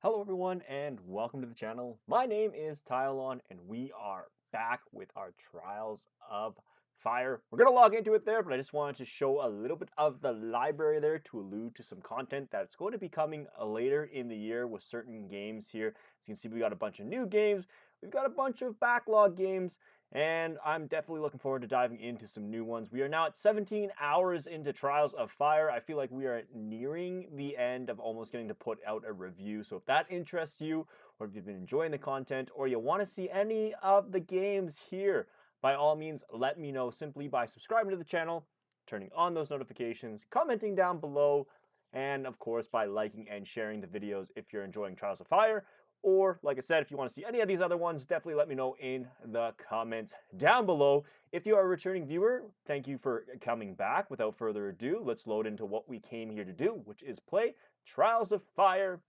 Hello everyone and welcome to the channel. My name is Tylon and we are back with our Trials of Fire. We're going to log into it there, but I just wanted to show a little bit of the library there to allude to some content that's going to be coming later in the year with certain games here. As you can see, we got a bunch of new games, we've got a bunch of backlog games, and I'm definitely looking forward to diving into some new ones. We are now at 17 hours into Trials of Fire. I feel like we are nearing the end of almost getting to put out a review. So if that interests you, or if you've been enjoying the content, or you want to see any of the games here, by all means, let me know simply by subscribing to the channel, turning on those notifications, commenting down below, and of course by liking and sharing the videos if you're enjoying Trials of Fire. Or, like I said, if you want to see any of these other ones, definitely let me know in the comments down below. If you are a returning viewer, thank you for coming back. Without further ado, let's load into what we came here to do, which is play Trials of Fire.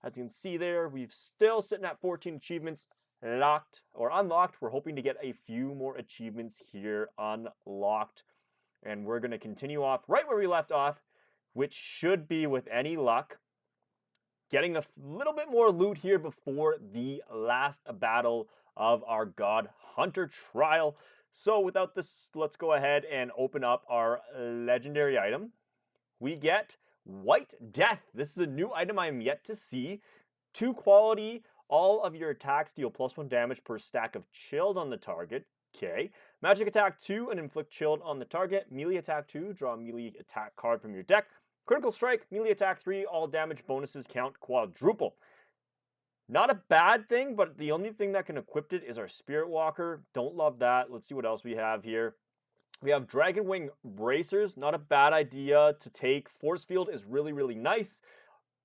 As you can see there, we've still sitting at 14 achievements locked or unlocked. We're hoping to get a few more achievements here unlocked. And we're going to continue off right where we left off, which should be, with any luck, getting a little bit more loot here before the last battle of our God Hunter trial. So without this, let's go ahead and open up our legendary item. We get White Death. This is a new item I am yet to see. 2 quality, all of your attacks deal +1 damage per stack of chilled on the target. Okay. Magic attack 2 and inflict chilled on the target. Melee attack 2, draw a melee attack card from your deck. Critical strike, melee attack 3, all damage bonuses count quadruple. Not a bad thing, but the only thing that can equip it is our Spirit Walker. Don't love that. Let's see what else we have here. We have Dragon Wing Bracers. Not a bad idea to take. Force Field is really, really nice.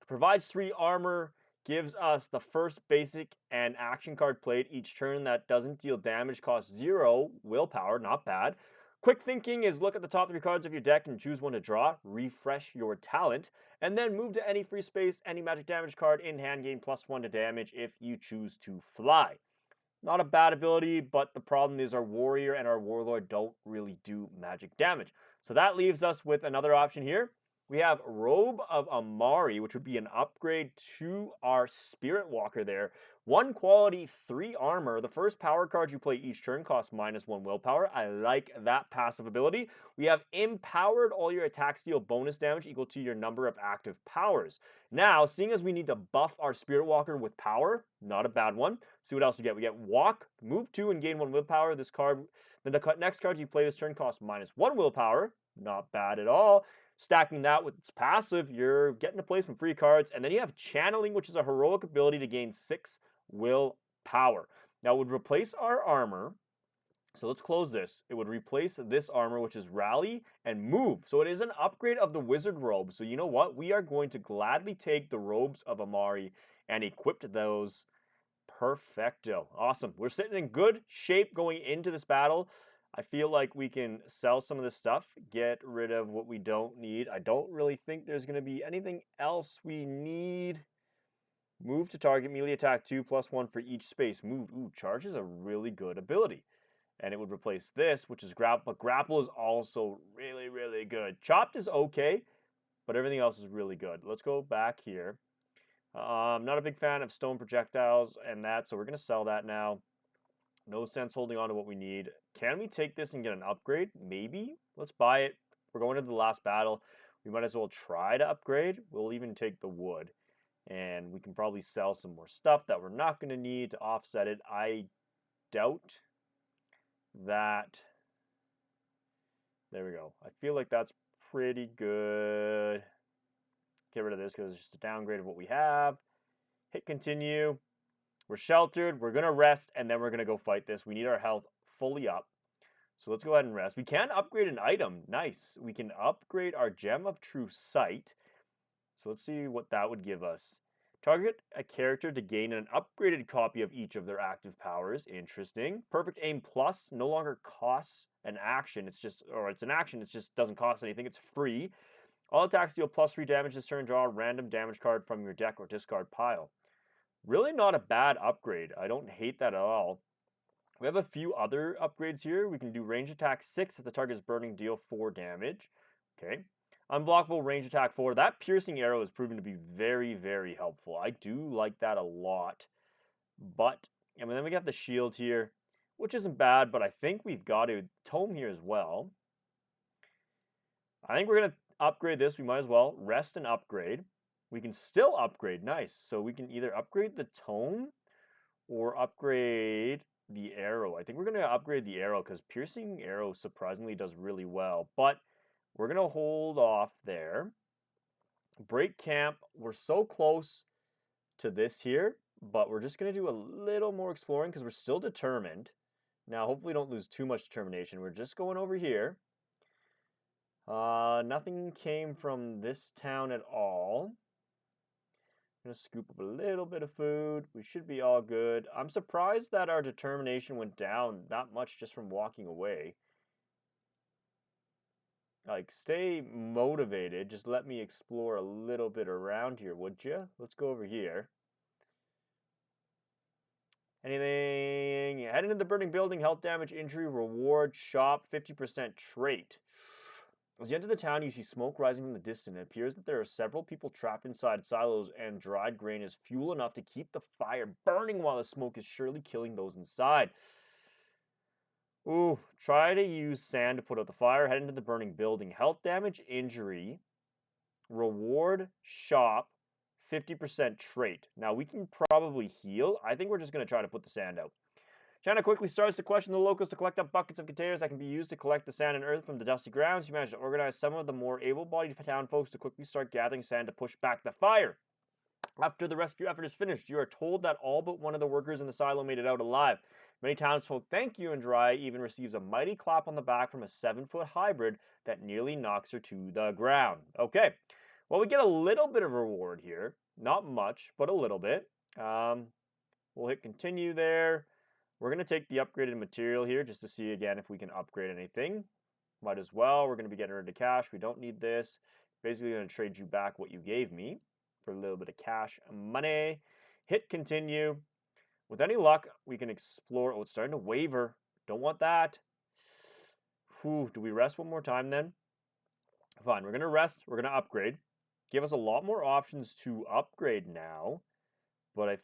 Provides 3 armor. Gives us the first basic and action card played each turn that doesn't deal damage. Costs 0 willpower. Not bad. Quick thinking is look at the top 3 cards of your deck and choose one to draw, refresh your talent, and then move to any free space, any magic damage card in hand, gain +1 to damage if you choose to fly. Not a bad ability, but the problem is our warrior and our warlord don't really do magic damage. So that leaves us with another option here. We have Robe of Amari, which would be an upgrade to our Spirit Walker there. 1 quality, 3 armor. The first power card you play each turn costs -1 willpower. I like that passive ability. We have Empowered. All your attacks deal bonus damage equal to your number of active powers. Now, seeing as we need to buff our Spirit Walker with power, not a bad one. See what else we get. We get Walk, move 2 and gain 1 willpower. This card, then the next card you play this turn costs -1 willpower. Not bad at all. Stacking that with its passive, you're getting to play some free cards. And then you have Channeling, which is a heroic ability to gain 6 willpower. Now, it would replace our armor. So let's close this. It would replace this armor, which is Rally and Move. So it is an upgrade of the Wizard Robe. So you know what? We are going to gladly take the Robes of Amari and equip those. Perfecto. Awesome. We're sitting in good shape going into this battle. I feel like we can sell some of this stuff, get rid of what we don't need. I don't really think there's going to be anything else we need. Move to target, melee attack 2 +1 for each space. Move. Ooh, Charge is a really good ability. And it would replace this, which is Grapple. But Grapple is also really, really good. Chopped is okay, but everything else is really good. Let's go back here. I'm not a big fan of stone projectiles and that, so we're going to sell that now. No sense holding on to what we need. Can we take this and get an upgrade? Maybe. Let's buy it. We're going into the last battle. We might as well try to upgrade. We'll even take the wood. And we can probably sell some more stuff that we're not going to need to offset it. I doubt that. There we go. I feel like that's pretty good. Get rid of this because it's just a downgrade of what we have. Hit continue. We're sheltered, we're going to rest, and then we're going to go fight this. We need our health fully up. So let's go ahead and rest. We can upgrade an item. Nice. We can upgrade our Gem of True Sight. So let's see what that would give us. Target a character to gain an upgraded copy of each of their active powers. Interesting. Perfect Aim Plus no longer costs an action. It's an action. It just doesn't cost anything. It's free. All attacks deal +3 damage this turn. Draw a random damage card from your deck or discard pile. Really not a bad upgrade. I don't hate that at all. We have a few other upgrades here. We can do range attack 6 if the target is burning, deal 4 damage. Okay. Unblockable range attack 4. That piercing arrow has proven to be very, very helpful. I do like that a lot. But, I mean, then we got the shield here, which isn't bad, but I think we've got a tome here as well. I think we're going to upgrade this. We might as well rest and upgrade. We can still upgrade. Nice. So we can either upgrade the tome or upgrade the arrow. I think we're going to upgrade the arrow because piercing arrow surprisingly does really well. But we're going to hold off there. Break camp. We're so close to this here, but we're just going to do a little more exploring because we're still determined. Now, hopefully don't lose too much determination. We're just going over here. Nothing came from this town at all. I'm going to scoop up a little bit of food. We should be all good. I'm surprised that our determination went down that much just from walking away. Like, stay motivated. Just let me explore a little bit around here, would you? Let's go over here. Anything? Head into the burning building, health damage, injury, reward, shop, 50% trait. As you enter the town, you see smoke rising from the distance. It appears that there are several people trapped inside silos, and dried grain is fuel enough to keep the fire burning while the smoke is surely killing those inside. Ooh, try to use sand to put out the fire. Head into the burning building. Health damage, injury, reward, shop, 50% trait. Now, we can probably heal. I think we're just going to try to put the sand out. Shanna quickly starts to question the locals to collect up buckets of containers that can be used to collect the sand and earth from the dusty grounds. She managed to organize some of the more able-bodied town folks to quickly start gathering sand to push back the fire. After the rescue effort is finished, you are told that all but one of the workers in the silo made it out alive. Many townsfolk thank you, and Dry even receives a mighty clap on the back from a 7-foot hybrid that nearly knocks her to the ground. Okay, well, we get a little bit of reward here. Not much, but a little bit. We'll hit continue there. We're going to take the upgraded material here just to see again if we can upgrade anything. Might as well. We're going to be getting rid of cash. We don't need this. Basically going to trade you back what you gave me for a little bit of cash money. Hit continue. With any luck, we can explore. Oh, it's starting to waver. Don't want that. Whew, do we rest one more time then? Fine, we're going to rest. We're going to upgrade. Give us a lot more options to upgrade now. But I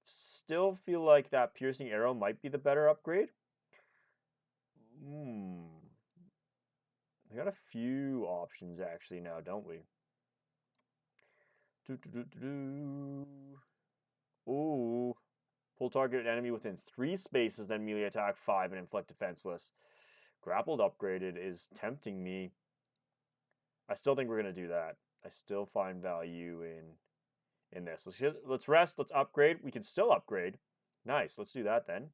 still feel like that piercing arrow might be the better upgrade. We got a few options actually now, don't we? Ooh. Pull target enemy within 3 spaces, then melee attack 5 and inflict defenseless. Grappled upgraded is tempting me. I still think we're going to do that. I still find value in this. Let's rest. Let's upgrade. We can still upgrade. Nice. Let's do that then.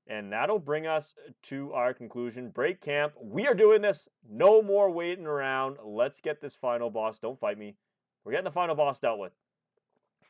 And that'll bring us to our conclusion. Break camp. We are doing this. No more waiting around. Let's get this final boss. Don't fight me. We're getting the final boss dealt with.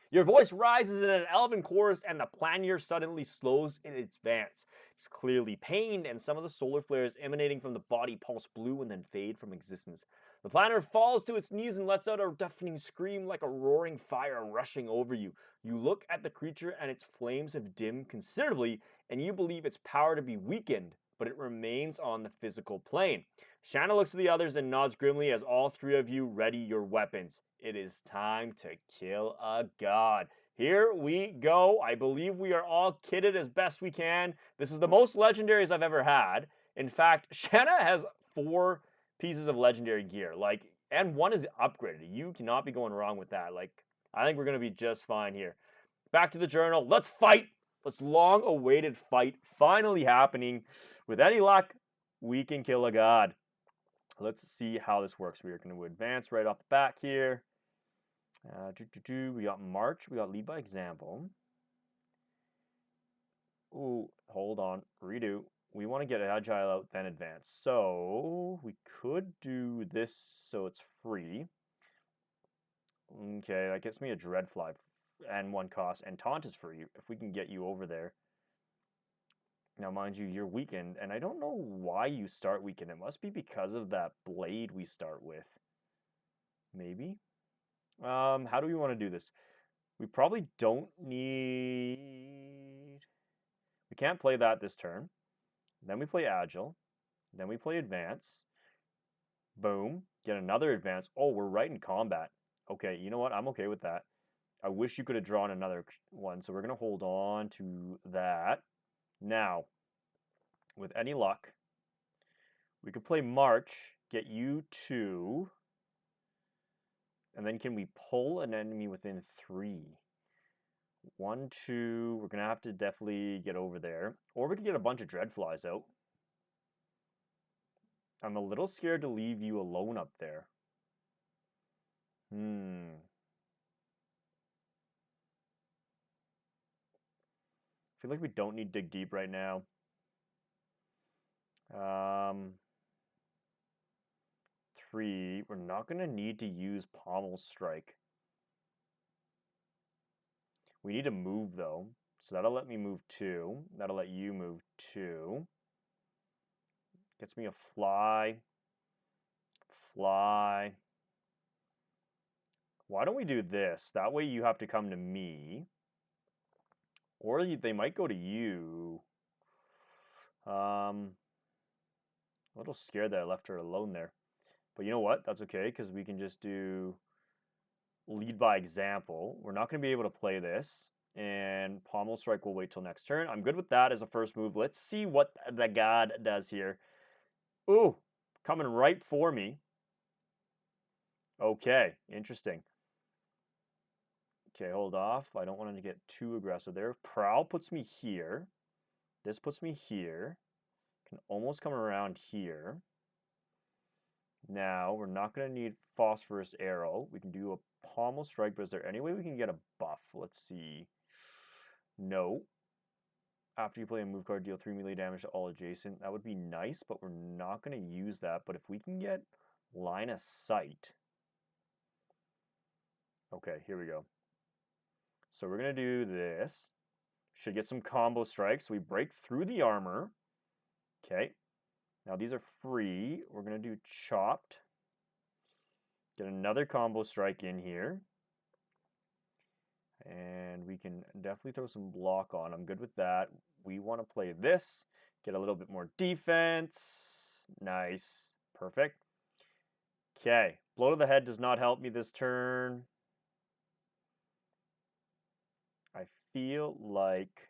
Your voice rises in an elven chorus, and the planeur suddenly slows in its advance. It's clearly pained, and some of the solar flares emanating from the body pulse blue and then fade from existence. The planeur falls to its knees and lets out a deafening scream like a roaring fire rushing over you. You look at the creature, and its flames have dimmed considerably, and you believe its power to be weakened, but it remains on the physical plane. Shanna looks at the others and nods grimly as all 3 of you ready your weapons. It is time to kill a god. Here we go. I believe we are all kitted as best we can. This is the most legendaries I've ever had. In fact, Shanna has 4 pieces of legendary gear. And 1 is upgraded. You cannot be going wrong with that. I think we're going to be just fine here. Back to the journal. Let's fight. This long-awaited fight finally happening. With any luck, we can kill a god. Let's see how this works. We are going to advance right off the back here. We got March. We got Lead by Example. Ooh, hold on. Redo. We want to get Agile out, then Advance. So, we could do this so it's free. Okay, that gets me a Dreadfly and 1 cost. And Taunt is free if we can get you over there. Now, mind you, you're weakened, and I don't know why you start weakened. It must be because of that blade we start with. Maybe? How do we want to do this? We probably don't need... We can't play that this turn. Then we play Agile. Then we play Advance. Boom. Get another advance. Oh, we're right in combat. Okay, you know what? I'm okay with that. I wish you could have drawn another one, so we're going to hold on to that. Now, with any luck, we could play March, get you 2, and then can we pull an enemy within 3? 1, 2, we're going to have to definitely get over there. Or we could get a bunch of Dreadflies out. I'm a little scared to leave you alone up there. I feel like we don't need dig deep right now. 3, we're not going to need to use Pommel Strike. We need to move though, so that'll let me move 2. That'll let you move 2. Gets me a fly. Fly. Why don't we do this? That way you have to come to me. Or they might go to you. A little scared that I left her alone there. But you know what? That's okay, because we can just do lead by example. We're not going to be able to play this. And Pommel Strike will wait till next turn. I'm good with that as a first move. Let's see what the god does here. Ooh, coming right for me. Okay, interesting. Okay, hold off. I don't want him to get too aggressive there. Prowl puts me here. This puts me here. Can almost come around here. Now, we're not going to need Phosphorus Arrow. We can do a Pommel Strike, but is there any way we can get a buff? Let's see. No. After you play a move card, deal 3 melee damage to all adjacent. That would be nice, but we're not going to use that. But if we can get Line of Sight. Okay, here we go. So we're going to do this. Should get some combo strikes. We break through the armor. Okay. Now these are free. We're going to do Chopped. Get another combo strike in here. And we can definitely throw some block on. I'm good with that. We want to play this. Get a little bit more defense. Nice. Perfect. Okay. Blow to the head does not help me this turn. I feel like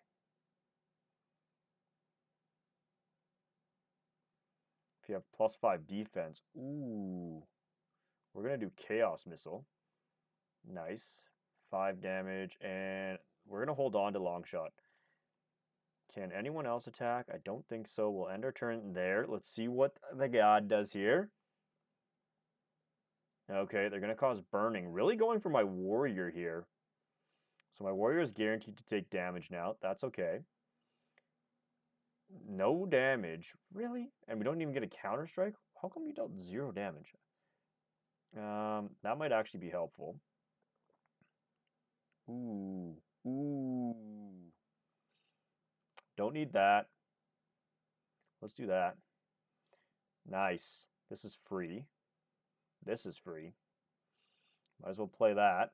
if you have +5 defense, ooh, we're going to do Chaos Missile. Nice. 5 damage, and we're going to hold on to Longshot. Can anyone else attack? I don't think so. We'll end our turn there. Let's see what the god does here. Okay, they're going to cause burning. Really going for my warrior here. So my warrior is guaranteed to take damage now. That's okay. No damage. Really? And we don't even get a counter strike? How come you dealt 0 damage? That might actually be helpful. Ooh. Ooh. Don't need that. Let's do that. Nice. This is free. This is free. Might as well play that.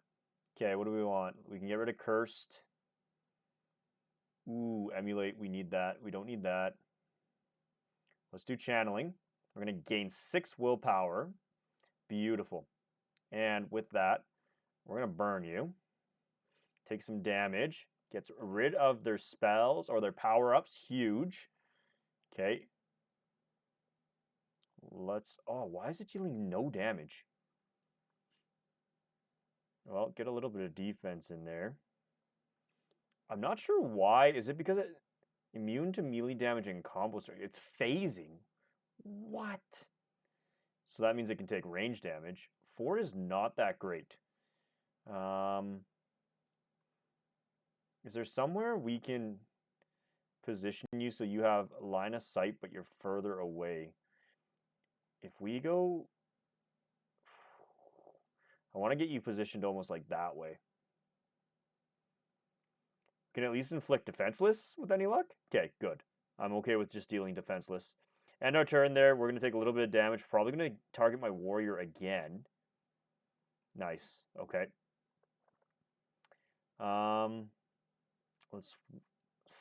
Okay, what do we want? We can get rid of Cursed. Ooh, Emulate. We need that. We don't need that. Let's do Channeling. We're going to gain 6 willpower. Beautiful. And with that, we're going to burn you. Take some damage. Gets rid of their spells or their power-ups. Huge. Okay. Let's... Oh, why is it dealing no damage? Well, get a little bit of defense in there. I'm not sure why. Is it because it's immune to melee damage and combo strike? It's phasing. What? So that means it can take range damage. 4 is not that great. Is there somewhere we can position you so you have line of sight, but you're further away? If we go... I want to get you positioned almost like that way. Can at least inflict defenseless with any luck? Okay, good. I'm okay with just dealing defenseless. End our turn there. We're going to take a little bit of damage. Probably going to target my warrior again. Nice. Okay. Let's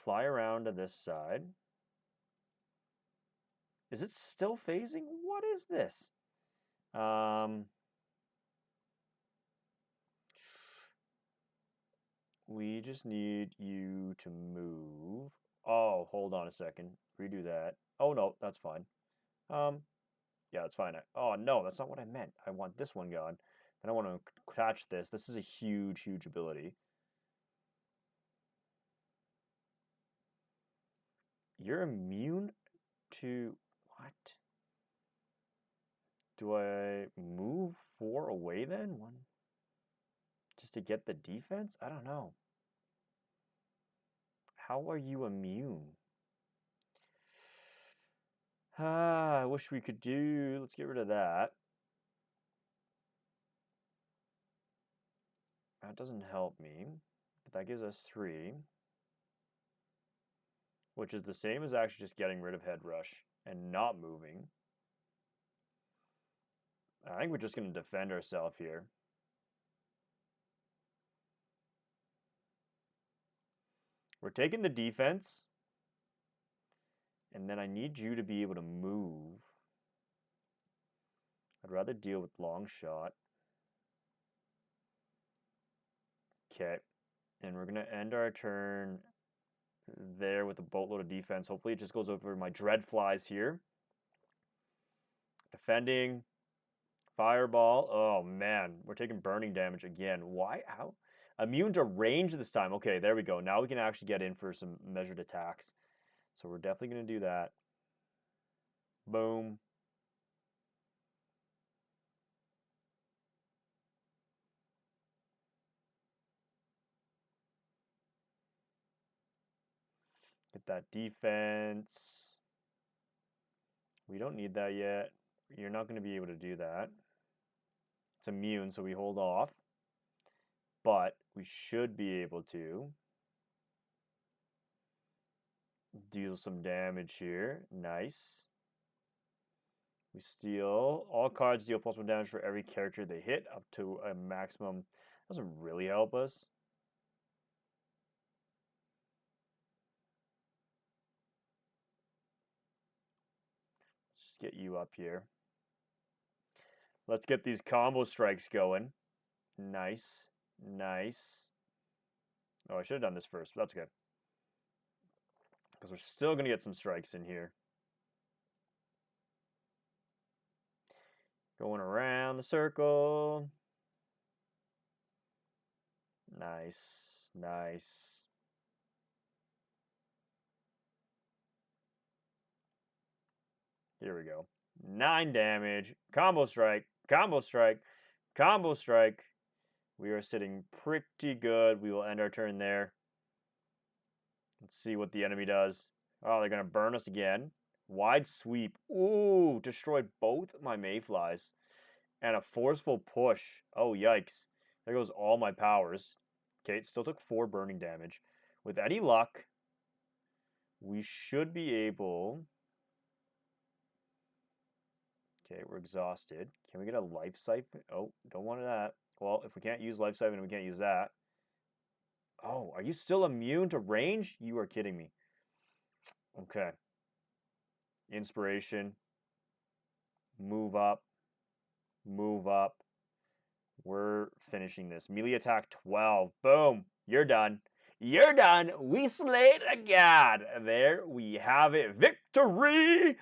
fly around to this side. Is it still phasing? What is this? We just need you to move. Oh, hold on a second. Redo that. Oh, no, that's fine. Yeah, that's fine. Oh, no, that's not what I meant. I want this one gone. Then I want to attach this. This is a huge, huge ability. You're immune to... What? Do I move 4 away then? 1. Just to get the defense? I don't know. How are you immune? I wish we could do... Let's get rid of that. That doesn't help me. But that gives us 3. Which is the same as actually just getting rid of Head Rush and not moving. I think we're just going to defend ourselves here. We're taking the defense. And then I need you to be able to move. I'd rather deal with long shot. Okay. And we're going to end our turn there with a boatload of defense. Hopefully it just goes over my dread flies here. Defending. Fireball. Oh, man. We're taking burning damage again. Why? How? Immune to range this time. Okay, there we go. Now we can actually get in for some measured attacks. So we're definitely going to do that. Boom. Get that defense. We don't need that yet. You're not going to be able to do that. It's immune, so we hold off. But we should be able to deal some damage here. Nice. We steal. All cards deal +1 damage for every character they hit, up to a maximum. Doesn't really help us. Let's just get you up here. Let's get these combo strikes going. Nice. Nice. Oh, I should have done this first, but that's okay. Because we're still going to get some strikes in here. Going around the circle. Nice. Nice. Here we go. 9 damage. Combo strike. Combo strike. Combo strike. We are sitting pretty good. We will end our turn there. Let's see what the enemy does. Oh, they're going to burn us again. Wide sweep. Ooh, destroyed both my mayflies. And a forceful push. Oh, yikes. There goes all my powers. Okay, it still took 4 burning damage. With any luck, we should be able... Okay, we're exhausted. Can we get a life siphon? Oh, don't want that. Well, if we can't use life siphon, we can't use that. Oh, are you still immune to range? You are kidding me. Okay. Inspiration. Move up. Move up. We're finishing this. Melee attack 12. Boom. You're done. You're done. We slayed a god. There we have it. Victory!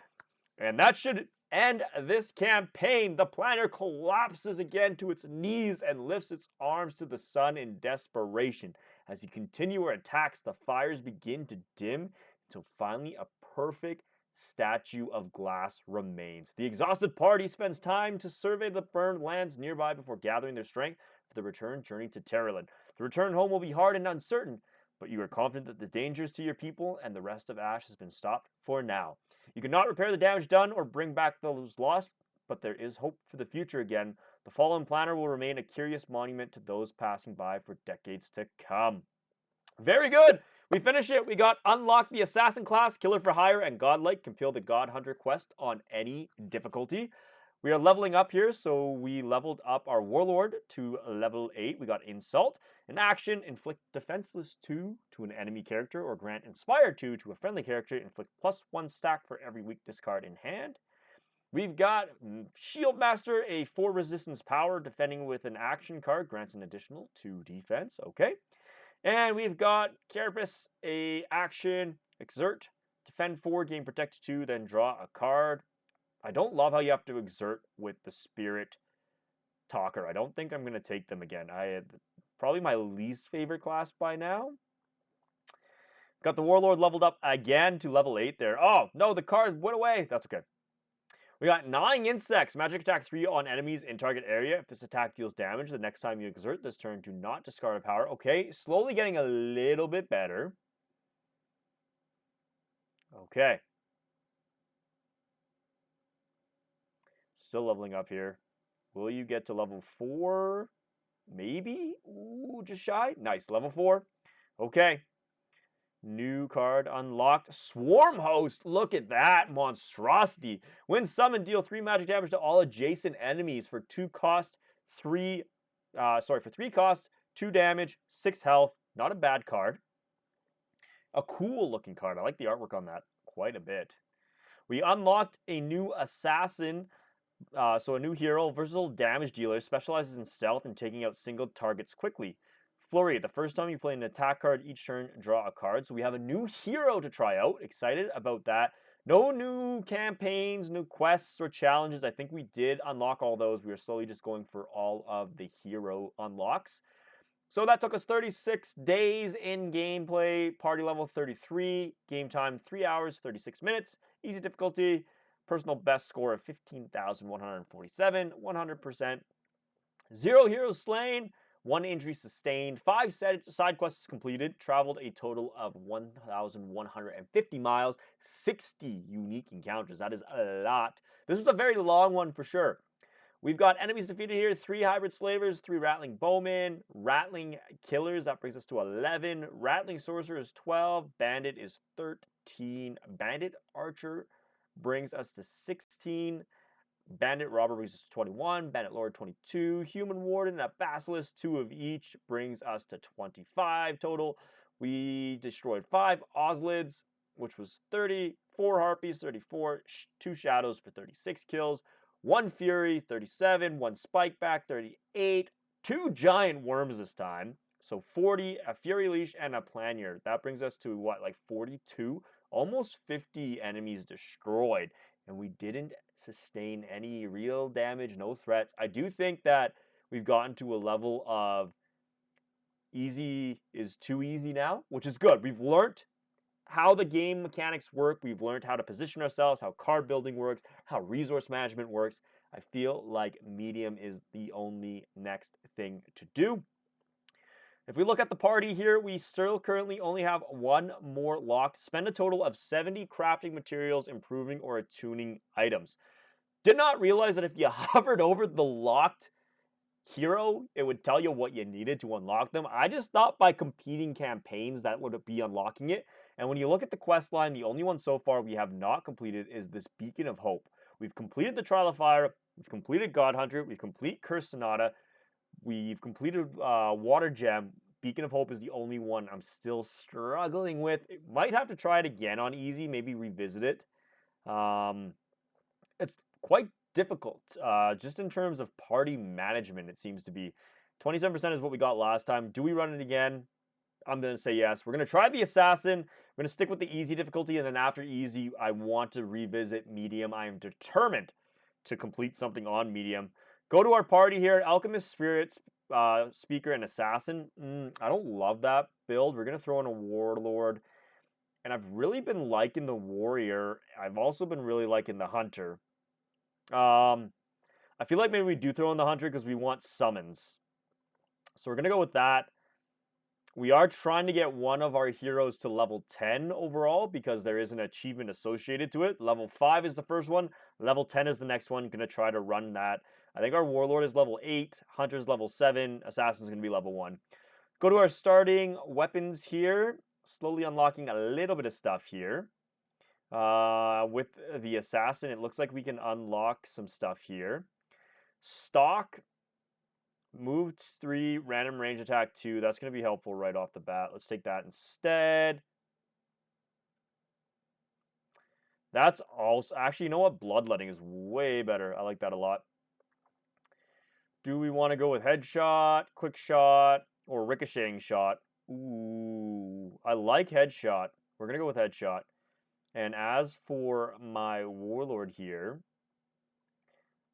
And that should end this campaign. The planner collapses again to its knees and lifts its arms to the sun in desperation. As you continue our attacks, the fires begin to dim until finally a perfect statue of glass remains. The exhausted party spends time to survey the burned lands nearby before gathering their strength for the return journey to Terraland. The return home will be hard and uncertain, but you are confident that the dangers to your people and the rest of Ash has been stopped for now. You cannot repair the damage done or bring back those lost, but there is hope for the future again. The fallen planner will remain a curious monument to those passing by for decades to come. Very good! We finish it. We got unlocked the Assassin class, Killer for Hire, and Godlike. Complete the God Hunter quest on any difficulty. We are leveling up here, so we leveled up our Warlord to level 8. We got Insult. In action, inflict Defenseless 2 to an enemy character, or grant Inspire 2 to a friendly character. Inflict +1 stack for every weakness card in hand. We've got Shield Master, a 4 resistance power, defending with an action card, grants an additional 2 defense. Okay. And we've got Carapace, a action, exert, defend 4, gain protect 2, then draw a card. I don't love how you have to exert with the Spirit Talker. I don't think I'm going to take them again. Probably my least favorite class by now. Got the Warlord leveled up again to level 8 there. Oh, no, the card went away. That's okay. We got Gnawing Insects. Magic attack 3 on enemies in target area. If this attack deals damage, the next time you exert this turn, do not discard a power. Okay, slowly getting a little bit better. Okay. Still leveling up here. Will you get to level 4? Maybe? Ooh, just shy. Nice, level 4. Okay. New card unlocked. Swarm Host. Look at that monstrosity. When summoned, deal 3 magic damage to all adjacent enemies for 2 cost, 3 for 3 cost, 2 damage, 6 health. Not a bad card. A cool looking card. I like the artwork on that quite a bit. We unlocked a new assassin. So a new hero, versatile damage dealer, specializes in stealth and taking out single targets quickly. Flurry, the first time you play an attack card each turn, draw a card. So we have a new hero to try out. Excited about that. No new campaigns, new quests or challenges. I think we did unlock all those. We are slowly just going for all of the hero unlocks. So that took us 36 days in gameplay. Party level 33. Game time 3 hours, 36 minutes. Easy difficulty. Personal best score of 15,147. 100%. 0 heroes slain. 1 injury sustained, 5 side quests completed, traveled a total of 1,150 miles, 60 unique encounters. That is a lot. This was a very long one for sure. We've got enemies defeated here, 3 hybrid slavers, 3 rattling bowmen, rattling killers, that brings us to 11, rattling sorcerer is 12, bandit is 13, bandit archer brings us to 16, Bandit Robber brings us to 21, Bandit Lord 22, Human Warden, a Basilisk, 2 of each brings us to 25 total. We destroyed 5 Oslids, which was 30, 4 Harpies, 34, 2 Shadows for 36 kills, 1 Fury, 37, 1 Spikeback, 38, 2 Giant Worms this time, so 40, a Fury Leash, and a Planier. That brings us to, what, like 42? Almost 50 enemies destroyed, and we didn't sustain any real damage, no threats. I do think that we've gotten to a level of easy is too easy now, which is good. We've learned how the game mechanics work. We've learned how to position ourselves, how card building works, how resource management works. I feel like medium is the only next thing to do. If we look at the party here, we still currently only have 1 more locked. Spend a total of 70 crafting materials, improving or attuning items. Did not realize that if you hovered over the locked hero, it would tell you what you needed to unlock them. I just thought by completing campaigns that would be unlocking it. And when you look at the quest line, the only one so far we have not completed is this Beacon of Hope. We've completed the Trial of Fire, we've completed God Hunter, we've completed Curse Sonata, we've completed Water Gem. Beacon of Hope is the only one I'm still struggling with. Might have to try it again on easy, maybe revisit it. It's quite difficult, just in terms of party management, it seems to be. 27% is what we got last time. Do we run it again? I'm going to say yes. We're going to try the Assassin. We're going to stick with the easy difficulty, and then after easy, I want to revisit medium. I am determined to complete something on medium. Go to our party here, Alchemist, Spirits, Speaker, and Assassin. I don't love that build. We're going to throw in a Warlord. And I've really been liking the Warrior. I've also been really liking the Hunter. I feel like maybe we do throw in the Hunter because we want summons. So we're going to go with that. We are trying to get one of our heroes to level 10 overall because there is an achievement associated to it. Level 5 is the first one. Level 10 is the next one. Going to try to run that. I think our Warlord is level 8. Hunter's level 7. Assassin's going to be level 1. Go to our starting weapons here. Slowly unlocking a little bit of stuff here. With the Assassin, it looks like we can unlock some stuff here. Stock. Moved 3, random range attack 2. That's going to be helpful right off the bat. Let's take that instead. That's also... Actually, you know what? Bloodletting is way better. I like that a lot. Do we want to go with headshot, quick shot, or ricocheting shot? Ooh, I like headshot. We're going to go with headshot. And as for my warlord here,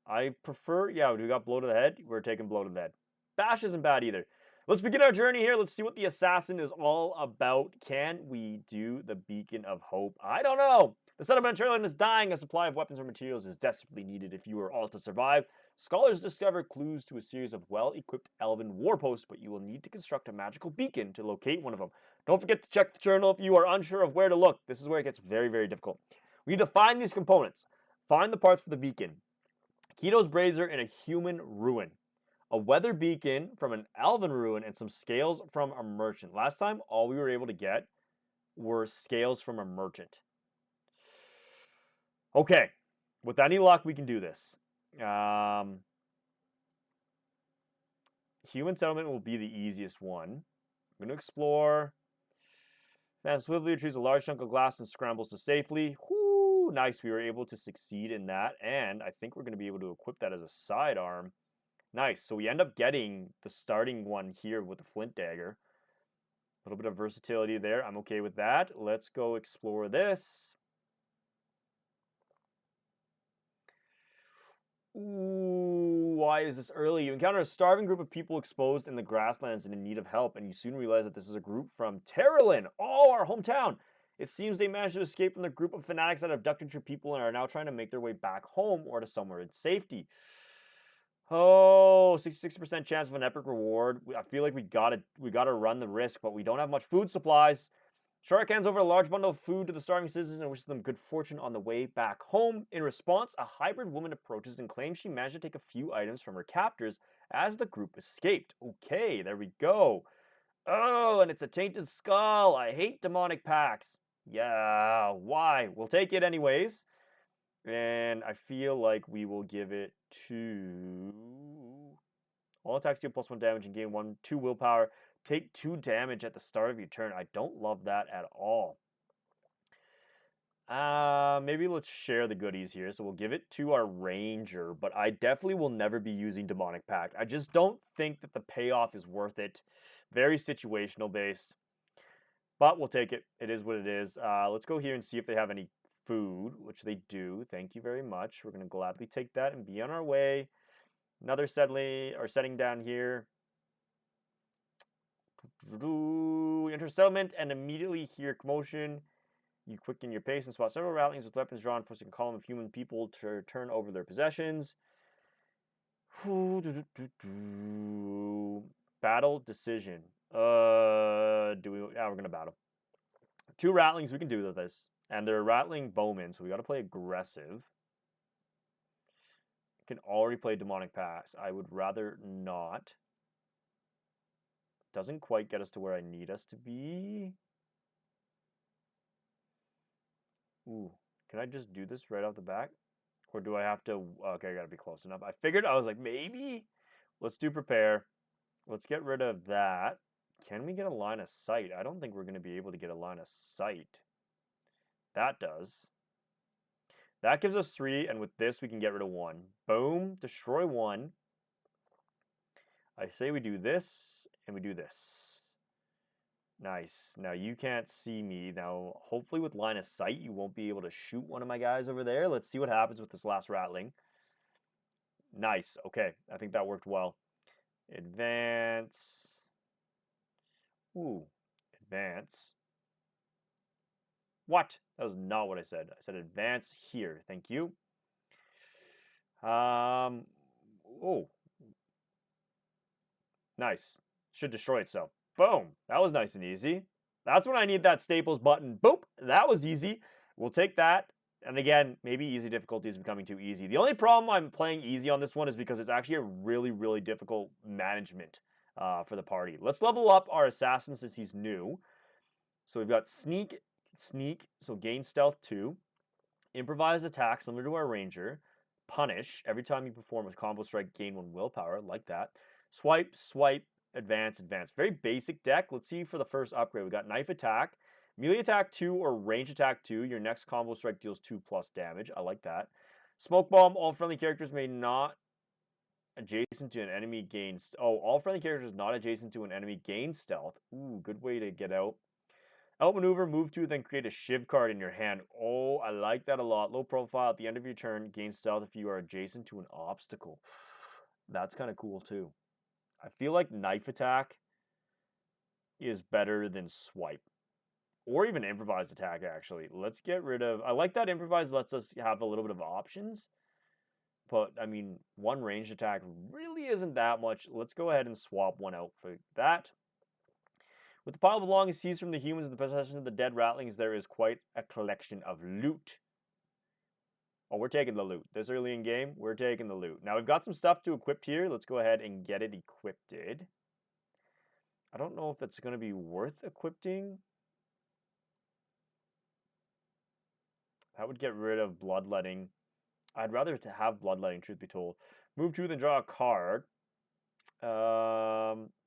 I prefer... Yeah, we got blow to the head. We're taking blow to the head. Bash isn't bad either. Let's begin our journey here. Let's see what the assassin is all about. Can we do the Beacon of Hope? I don't know. The settlement is dying. A supply of weapons or materials is desperately needed if you are all to survive. Scholars discover clues to a series of well-equipped elven warposts, but you will need to construct a magical beacon to locate one of them. Don't forget to check the journal if you are unsure of where to look. This is where it gets very, very difficult. We need to find these components. Find the parts for the beacon. Keto's brazier in a human ruin. A weather beacon from an elven ruin, and some scales from a merchant. Last time, all we were able to get were scales from a merchant. Okay, with any luck, we can do this. Human settlement will be the easiest one. I'm going to explore. Man swiftly retrieves a large chunk of glass and scrambles to safely. Whoo, nice. We were able to succeed in that, and I think we're going to be able to equip that as a sidearm. Nice. So we end up getting the starting one here with the flint dagger. A little bit of versatility there. I'm okay with that. Let's go explore this. Ooh, why is this early? You encounter a starving group of people exposed in the grasslands and in need of help, and you soon realize that this is a group from Terralin. Oh, our hometown. It seems they managed to escape from the group of fanatics that abducted your people and are now trying to make their way back home or to somewhere in safety. Oh, 66% chance of an epic reward. I feel like we gotta run the risk, but we don't have much food supplies. Shark hands over a large bundle of food to the starving citizens and wishes them good fortune on the way back home. In response, a hybrid woman approaches and claims she managed to take a few items from her captors as the group escaped. Okay, there we go. Oh, and it's a tainted skull. I hate demonic packs. Yeah, why? We'll take it anyways. And I feel like we will give it to... All attacks deal +1 damage and gain 2 willpower. Take 2 damage at the start of your turn. I don't love that at all. Maybe let's share the goodies here. So we'll give it to our ranger, but I definitely will never be using Demonic Pact. I just don't think that the payoff is worth it. Very situational based. But we'll take it. It is what it is. Let's go here and see if they have any food, which they do. Thank you very much. We're going to gladly take that and be on our way. Another setting down here. Enter settlement and immediately hear commotion. You quicken your pace and spot several rattlings with weapons drawn, forcing a column of human people to turn over their possessions. Battle decision. We're gonna battle. 2 rattlings we can do with this. And they're rattling bowmen, so we gotta play aggressive. Can already play demonic pass. I would rather not. Doesn't quite get us to where I need us to be. Ooh, can I just do this right off the back? Or do I have to... Okay, I gotta be close enough. I figured, I was like, maybe. Let's do prepare. Let's get rid of that. Can we get a line of sight? I don't think we're going to be able to get a line of sight. That does. That gives us 3, and with this, we can get rid of 1. Boom. Destroy 1. I say we do this, and we do this. Nice. Now, you can't see me. Now, hopefully with line of sight, you won't be able to shoot one of my guys over there. Let's see what happens with this last rattling. Nice. Okay. I think that worked well. Advance. Ooh. Advance. What? That was not what I said. I said advance here. Thank you. Oh. Nice. Should destroy itself. Boom. That was nice and easy. That's when I need that staples button. Boop. That was easy. We'll take that. And again, maybe easy difficulty is becoming too easy. The only problem I'm playing easy on this one is because it's actually a really, really difficult management for the party. Let's level up our assassin since he's new. So we've got sneak, so gain stealth 2. Improvise attack, similar to our ranger. Punish, every time you perform a combo strike, gain 1 willpower, like that. Swipe, advance. Very basic deck. Let's see for the first upgrade. We got knife attack. Melee attack 2 or range attack 2. Your next combo strike deals 2+ damage. I like that. Smoke bomb. All friendly characters may not adjacent to an enemy gain. All friendly characters not adjacent to an enemy gain stealth. Ooh, good way to get out. Outmaneuver, move to, then create a Shiv card in your hand. Oh, I like that a lot. Low profile at the end of your turn. Gain stealth if you are adjacent to an obstacle. That's kind of cool too. I feel like knife attack is better than swipe. Or even improvised attack, actually. Let's get rid of... I like that improvised lets us have a little bit of options. But, I mean, one ranged attack really isn't that much. Let's go ahead and swap one out for that. With the pile of belongings seized from the humans and the possession of the dead ratlings, there is quite a collection of loot. Oh, we're taking the loot. This early in game, we're taking the loot. Now, we've got some stuff to equip here. Let's go ahead and get it equipped. I don't know if it's going to be worth equipping. That would get rid of bloodletting. I'd rather to have bloodletting, truth be told. Move to, then draw a card.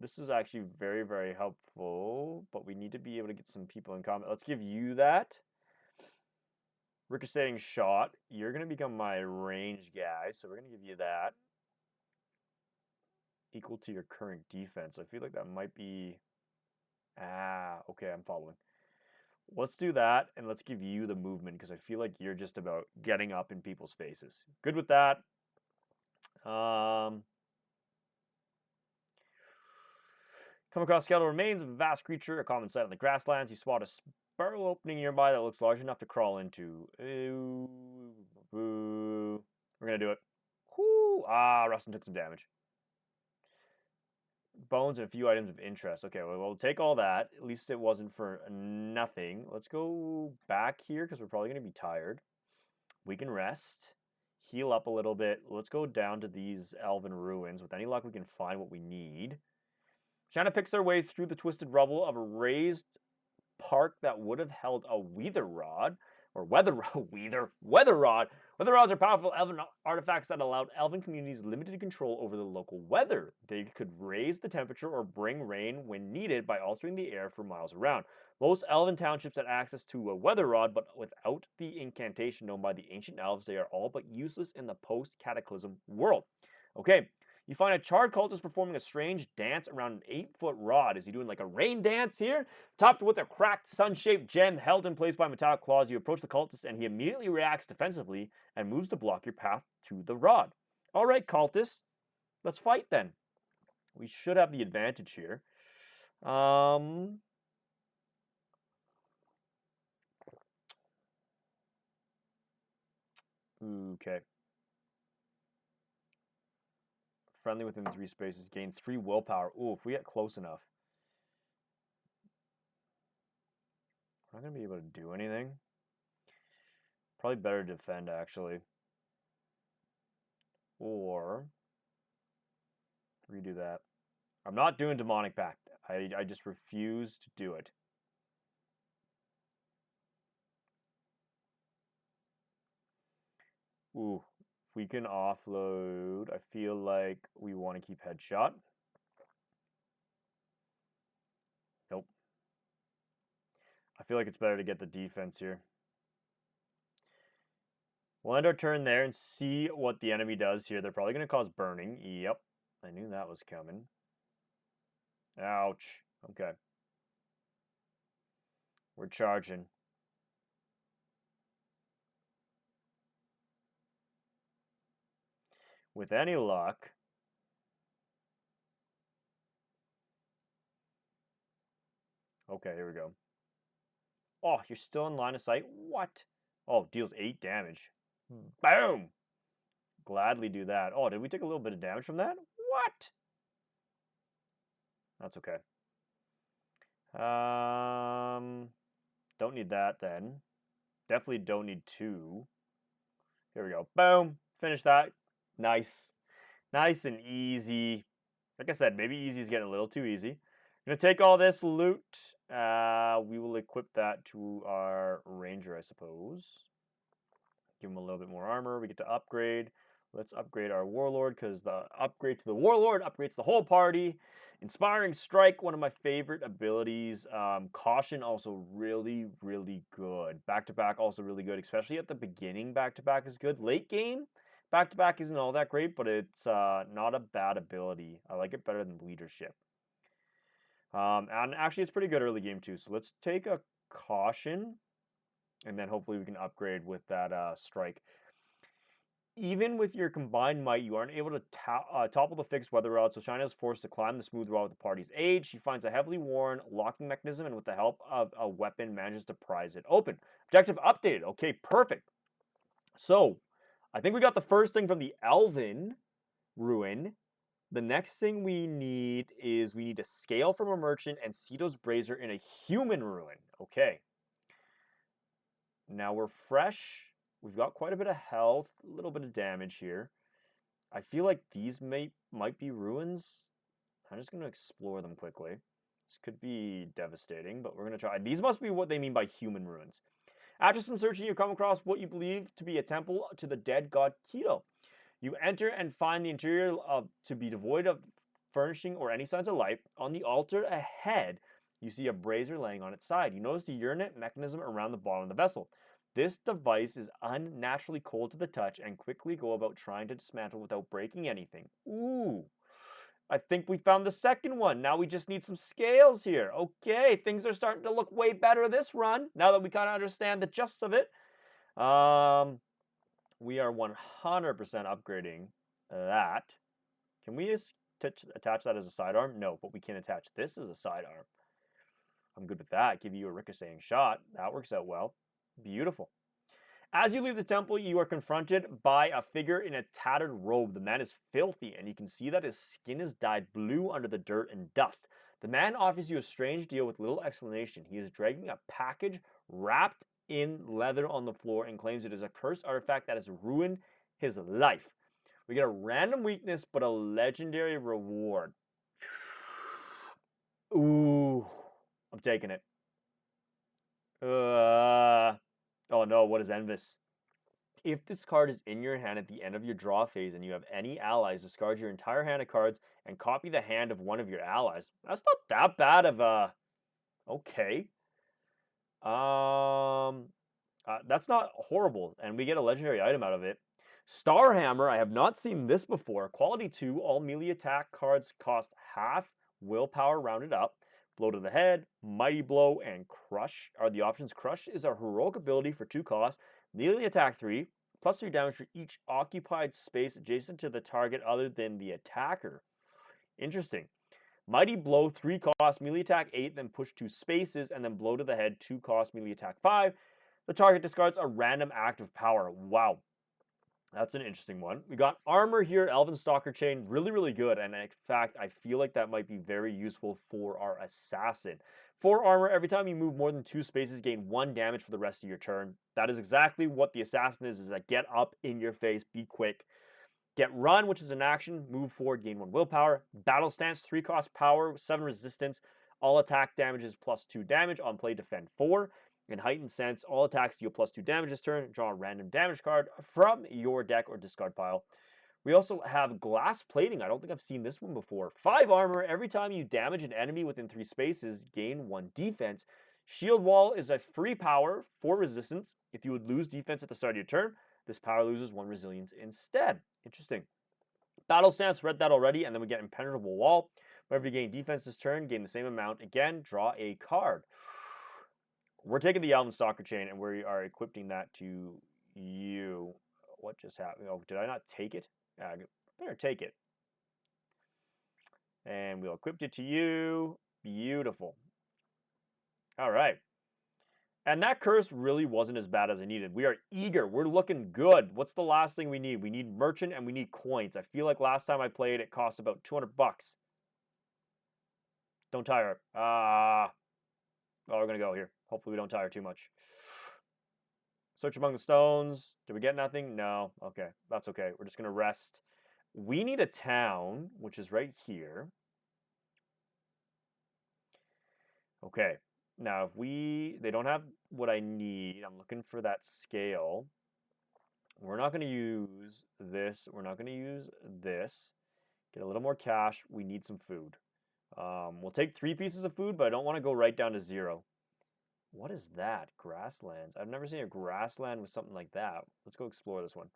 This is actually very, very helpful, but we need to be able to get some people in combat. Let's give you that. Ricocheting shot. You're going to become my range guy, so we're going to give you that. Equal to your current defense. I feel like that might be... okay, I'm following. Let's do that, and let's give you the movement, because I feel like you're just about getting up in people's faces. Good with that. Come across skeletal remains of a vast creature, a common sight on the grasslands. You spot a spiral opening nearby that looks large enough to crawl into. We're going to do it. Whoo! Rustin took some damage. Bones and a few items of interest. Okay, well, we'll take all that. At least it wasn't for nothing. Let's go back here because we're probably going to be tired. We can rest. Heal up a little bit. Let's go down to these elven ruins. With any luck, we can find what we need. Shanna picks their way through the twisted rubble of a raised park that would have held a weather rod. Or weather rod. Weather rods are powerful elven artifacts that allowed elven communities limited control over the local weather. They could raise the temperature or bring rain when needed by altering the air for miles around. Most elven townships had access to a weather rod, but without the incantation known by the ancient elves, they are all but useless in the post-cataclysm world. Okay, you find a charred cultist performing a strange dance around an 8-foot rod. Is he doing like a rain dance here? Topped with a cracked sun-shaped gem held in place by metallic claws, you approach the cultist and he immediately reacts defensively and moves to block your path to the rod. All right, cultist. Let's fight then. We should have the advantage here. Okay. Friendly within 3 spaces. Gain 3 willpower. Ooh, if we get close enough. We're not going to be able to do anything. Probably better defend, actually. Or redo that. I'm not doing Demonic Pact. I just refuse to do it. Ooh, if we can offload, I feel like we want to keep Headshot. Nope. I feel like it's better to get the defense here. We'll end our turn there and see what the enemy does here. They're probably going to cause burning. Yep. I knew that was coming. Ouch. Okay. We're charging. With any luck. Okay, here we go. Oh, you're still in line of sight? What? Oh, deals 8 damage. Boom! Gladly do that. Oh, did we take a little bit of damage from that? What? That's okay. Don't need that then. Definitely don't need 2. Here we go. Boom! Finish that. Nice. Nice and easy. Like I said, maybe easy is getting a little too easy. I'm going to take all this loot. We will equip that to our ranger, I suppose. Give him a little bit more armor. We get to upgrade. Let's upgrade our Warlord because the upgrade to the Warlord upgrades the whole party. Inspiring Strike, one of my favorite abilities. Caution, also really, really good. Back to back, also really good, especially at the beginning. Back to back is good. Late game, back to back isn't all that great, but it's not a bad ability. I like it better than Leadership. And actually, it's pretty good early game too. So let's take a Caution, and then hopefully we can upgrade with that Strike. Even with your combined might, you aren't able to topple the fixed weather route, so China is forced to climb the smooth route with the party's aid. She finds a heavily worn locking mechanism, and with the help of a weapon, manages to prise it open. Objective updated. Okay, perfect. So, I think we got the first thing from the Elven Ruin. The next thing we need is we need a scale from a merchant and Ceto's Brazier in a human ruin. Okay. Now we're fresh. We've got quite a bit of health, a little bit of damage here. I feel like these might be ruins. I'm just going to explore them quickly. This could be devastating, but we're going to try. These must be what they mean by human ruins. After some searching, you come across what you believe to be a temple to the dead god Keto. You enter and find the interior to be devoid of furnishing or any signs of life. On the altar ahead, you see a brazier laying on its side. You notice the urinate mechanism around the bottom of the vessel. This device is unnaturally cold to the touch and quickly go about trying to dismantle without breaking anything. Ooh. I think we found the second one. Now we just need some scales here. Okay, things are starting to look way better this run, now that we kind of understand the gist of it. We are 100% upgrading that. Can we attach that as a sidearm? No, but we can attach this as a sidearm. I'm good with that. Give you a ricocheting shot. That works out well. Beautiful. As you leave the temple, you are confronted by a figure in a tattered robe. The man is filthy, and you can see that his skin is dyed blue under the dirt and dust. The man offers you a strange deal with little explanation. He is dragging a package wrapped in leather on the floor and claims it is a cursed artifact that has ruined his life. We get a random weakness, but a legendary reward. Ooh, I'm taking it. Oh no, what is Envis? If this card is in your hand at the end of your draw phase and you have any allies, discard your entire hand of cards and copy the hand of one of your allies. That's not that bad of a... Okay. That's not horrible, and we get a legendary item out of it. Starhammer, I have not seen this before. Quality 2, all melee attack cards cost half willpower rounded up. Blow to the head, Mighty Blow, and Crush are the options. Crush is a heroic ability for 2 costs. Melee attack 3, plus 3 damage for each occupied space adjacent to the target other than the attacker. Interesting. Mighty Blow, 3 cost, melee attack 8, then push 2 spaces, and then blow to the head, 2 cost, melee attack 5. The target discards a random act of power. Wow. That's an interesting one. We got armor here, Elven Stalker Chain, really, really good. And in fact, I feel like that might be very useful for our assassin. 4 armor, every time you move more than 2 spaces, gain 1 damage for the rest of your turn. That is exactly what the assassin is a get up in your face, be quick. Get run, which is an action, move forward, gain 1 willpower. Battle stance, 3 cost power, 7 resistance. All attack damages plus 2 damage. On play, defend 4. In heightened sense, all attacks deal plus 2 damage this turn. Draw a random damage card from your deck or discard pile. We also have glass plating. I don't think I've seen this one before. 5 armor. Every time you damage an enemy within 3 spaces, gain 1 defense. Shield wall is a free power, 4 resistance. If you would lose defense at the start of your turn, this power loses 1 resilience instead. Interesting. Battle stance, read that already, and then we get impenetrable wall. Whenever you gain defense this turn, gain the same amount. Again, draw a card. We're taking the Elven Stalker Chain, and we are equipping that to you. What just happened? Oh, did I not take it? I better take it. And we'll equip it to you. Beautiful. All right. And that curse really wasn't as bad as I needed. We are eager. We're looking good. What's the last thing we need? We need merchant and we need coins. I feel like last time I played, it cost about 200 bucks. Don't tire. Oh, we're going to go here. Hopefully we don't tire too much. Search among the stones. Did we get nothing? No. Okay. That's okay. We're just going to rest. We need a town, which is right here. Okay. Now, if they don't have what I need, I'm looking for that scale. We're not going to use this. We're not going to use this. Get a little more cash. We need some food. We'll take 3 pieces of food, but I don't want to go right down to 0. What is that? Grasslands. I've never seen a grassland with something like that. Let's go explore this one.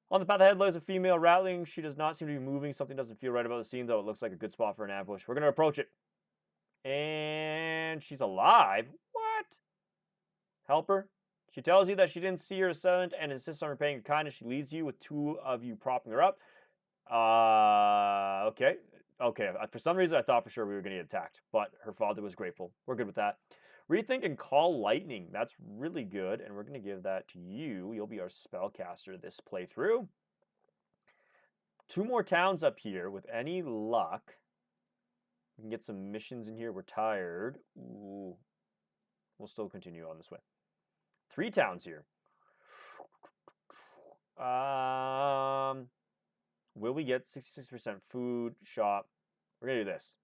On the path ahead lies a female rattling. She does not seem to be moving. Something doesn't feel right about the scene, though. It looks like a good spot for an ambush. We're going to approach it. And she's alive? What? Help her. She tells you that she didn't see her assailant and insists on repaying her kindness. She leads you with 2 of you propping her up. Okay. Okay. For some reason, I thought for sure we were going to get attacked, but her father was grateful. We're good with that. Rethink and call lightning. That's really good, and we're going to give that to you. You'll be our spellcaster this playthrough. 2 more towns up here. With any luck, we can get some missions in here. We're tired. Ooh. We'll still continue on this way. 3 towns here. Will we get 66% food shop? We're going to do this.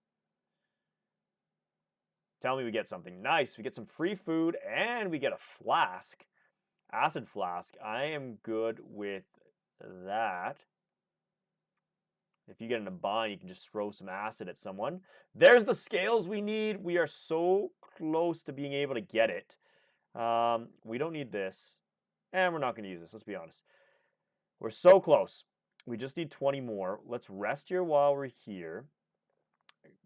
Tell me we get something. Nice. We get some free food and we get a flask. Acid flask. I am good with that. If you get in a bind, you can just throw some acid at someone. There's the scales we need. We are so close to being able to get it. We don't need this. And we're not going to use this. Let's be honest. We're so close. We just need 20 more. Let's rest here while we're here.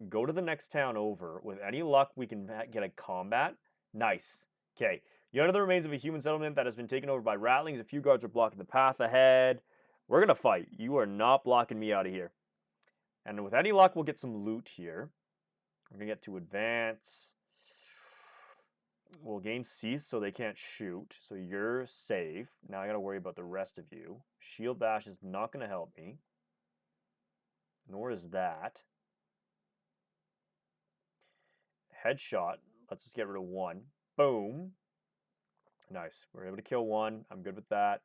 Go to the next town over. With any luck, we can get a combat. Nice. Okay. You enter the remains of a human settlement that has been taken over by rattlings. A few guards are blocking the path ahead. We're going to fight. You are not blocking me out of here. And with any luck, we'll get some loot here. We're going to get to advance. We'll gain cease so they can't shoot. So you're safe. Now I got to worry about the rest of you. Shield bash is not going to help me. Nor is that. Headshot. Let's just get rid of 1. Boom. Nice. We're able to kill 1. I'm good with that.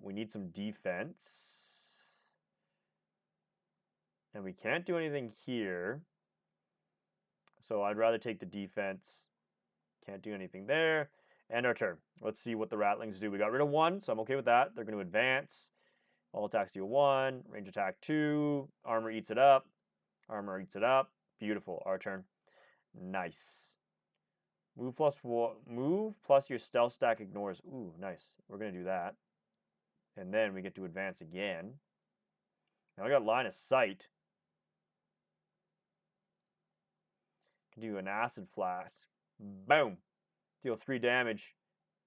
We need some defense. And we can't do anything here. So I'd rather take the defense. Can't do anything there. And our turn. Let's see what the rattlings do. We got rid of 1, so I'm okay with that. They're going to advance. All attacks deal 1. Range attack 2. Armor eats it up. Armor eats it up. Beautiful. Our turn. Nice. Move plus your stealth stack ignores. Ooh, nice. We're going to do that. And then we get to advance again. Now I got line of sight. Can do an acid flask. Boom. Deal 3 damage.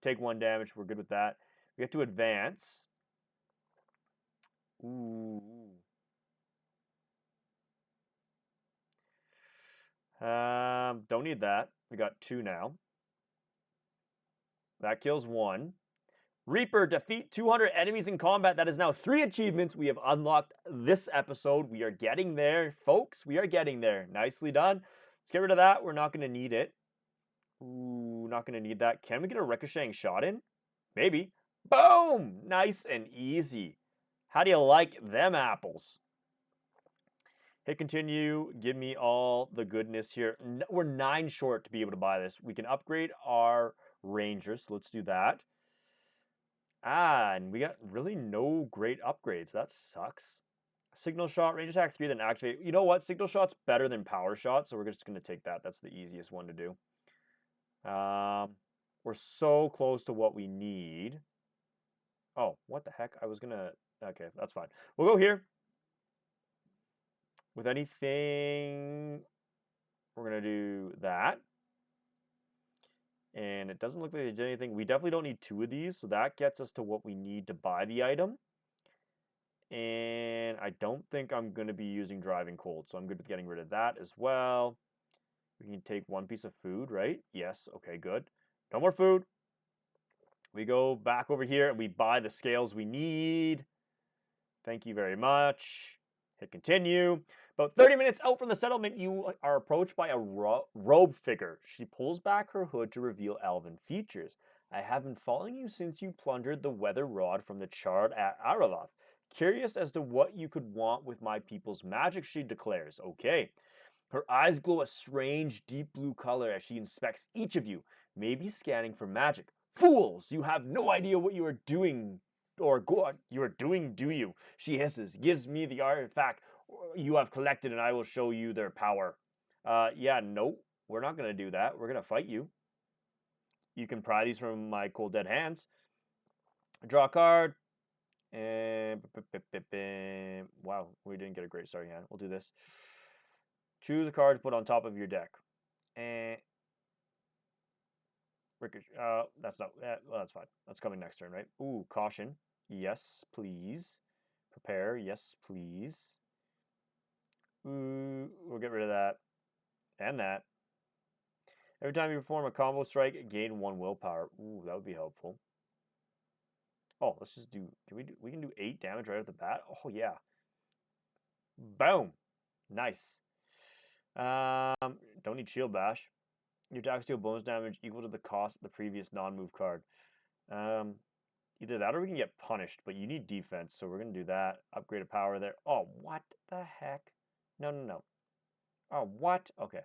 Take 1 damage. We're good with that. We get to advance. Ooh. Don't need that. We got 2 now. That kills 1. Reaper, defeat 200 enemies in combat. That is now 3 achievements we have unlocked this episode. We are getting there, folks. We are getting there. Nicely done. Let's get rid of that. We're not going to need it. Ooh, not going to need that. Can we get a ricocheting shot in? Maybe. Boom! Nice and easy. How do you like them apples? Hit continue. Give me all the goodness here. We're 9 short to be able to buy this. We can upgrade our Rangers. So let's do that. And we got really no great upgrades. That sucks. Signal shot, range attack 3, then activate. You know what? Signal shot's better than power shot, so we're just going to take that. That's the easiest one to do. We're so close to what we need. Oh, what the heck? I was going to... Okay, that's fine. We'll go here. With anything, we're going to do that. And it doesn't look like they did anything. We definitely don't need 2 of these, so that gets us to what we need to buy the item. And I don't think I'm going to be using driving cold, so I'm good with getting rid of that as well. We can take 1 piece of food, right? Yes, okay, good. No more food. We go back over here and we buy the scales we need. Thank you very much. Hit continue. About 30 minutes out from the settlement, you are approached by a robe figure. She pulls back her hood to reveal elven features. I have been following you since you plundered the weather rod from the Chard at Araloth. Curious as to what you could want with my people's magic, she declares. Okay. Her eyes glow a strange, deep blue color as she inspects each of you, maybe scanning for magic. Fools! You have no idea what you are doing, or what you are doing, do you? She hisses. Gives me the artifact you have collected, and I will show you their power. Yeah, nope. We're not gonna do that. We're gonna fight you. You can pry these from my cold dead hands. Draw a card. And wow, we didn't get a great starting hand. We'll do this. Choose a card to put on top of your deck. And Ricochet. That's not. Well, that's fine. That's coming next turn, right? Ooh, caution. Yes, please. Prepare. Yes, please. Ooh, we'll get rid of that and that. Every time you perform a combo strike, gain 1 willpower. Ooh, that would be helpful. Oh, let's just do. We can do 8 damage right off the bat. Oh yeah. Boom. Nice. Don't need shield bash. Your attack deal bonus damage equal to the cost of the previous non-move card. Either that or we can get punished, but you need defense, so we're gonna do that. Upgrade a power there. Oh, what the heck? No. Oh, what? Okay.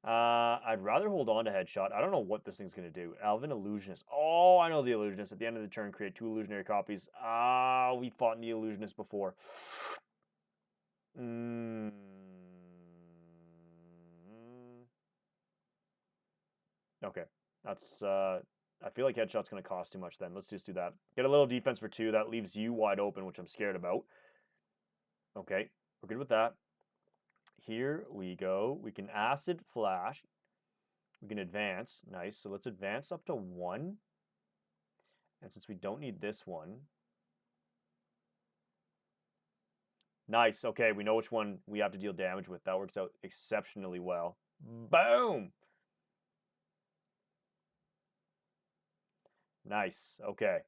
I'd rather hold on to Headshot. I don't know what this thing's gonna do. Elven Illusionist. Oh, I know the Illusionist. At the end of the turn, create 2 illusionary copies. Ah, we fought in the Illusionist before. Okay, that's I feel like Headshot's going to cost too much then. Let's just do that. Get a little defense for 2. That leaves you wide open, which I'm scared about. Okay, we're good with that. Here we go. We can Acid Flash. We can advance. Nice. So let's advance up to 1. And since we don't need this one. Nice. Okay, we know which one we have to deal damage with. That works out exceptionally well. Boom! Nice. Okay.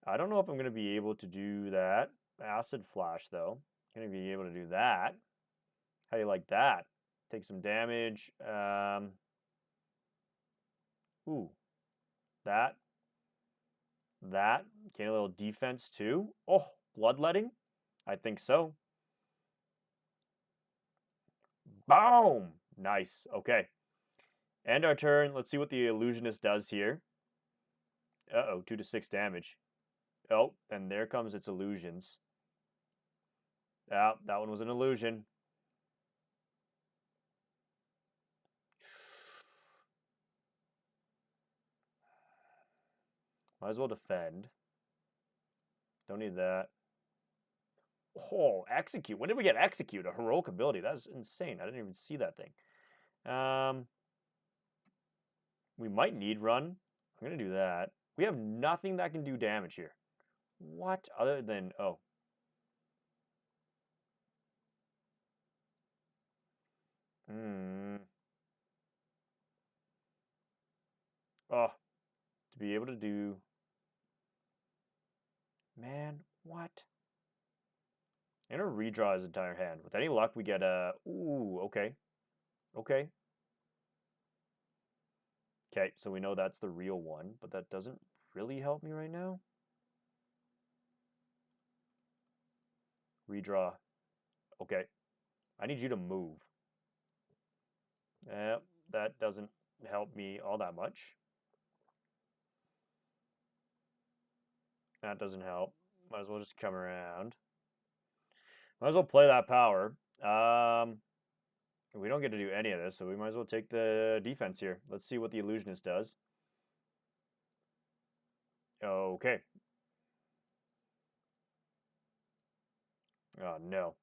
I don't know if I'm going to be able to do that. Acid Flash, though. I'm going to be able to do that. How do you like that? Take some damage. Ooh. That. Gain a little defense, too. Oh, Bloodletting? I think so. Boom! Nice. Okay. End our turn. Let's see what the Illusionist does here. Uh-oh, 2 to 6 damage. Oh, and there comes its illusions. Yeah, that one was an illusion. Might as well defend. Don't need that. Oh, Execute. When did we get Execute? A heroic ability. That's insane. I didn't even see that thing. We might need Run. I'm going to do that. We have nothing that can do damage here. What? Other than... Oh. Oh. To be able to do... Man, what? I'm going to redraw his entire hand. With any luck, we get a... Ooh, okay. Okay. Okay, so we know that's the real one, but that doesn't really help me right now. Redraw. Okay. I need you to move. That doesn't help me all that much. That doesn't help. Might as well just come around. Might as well play that power. We don't get to do any of this, so we might as well take the defense here. Let's see what the Illusionist does. Okay. Oh, no.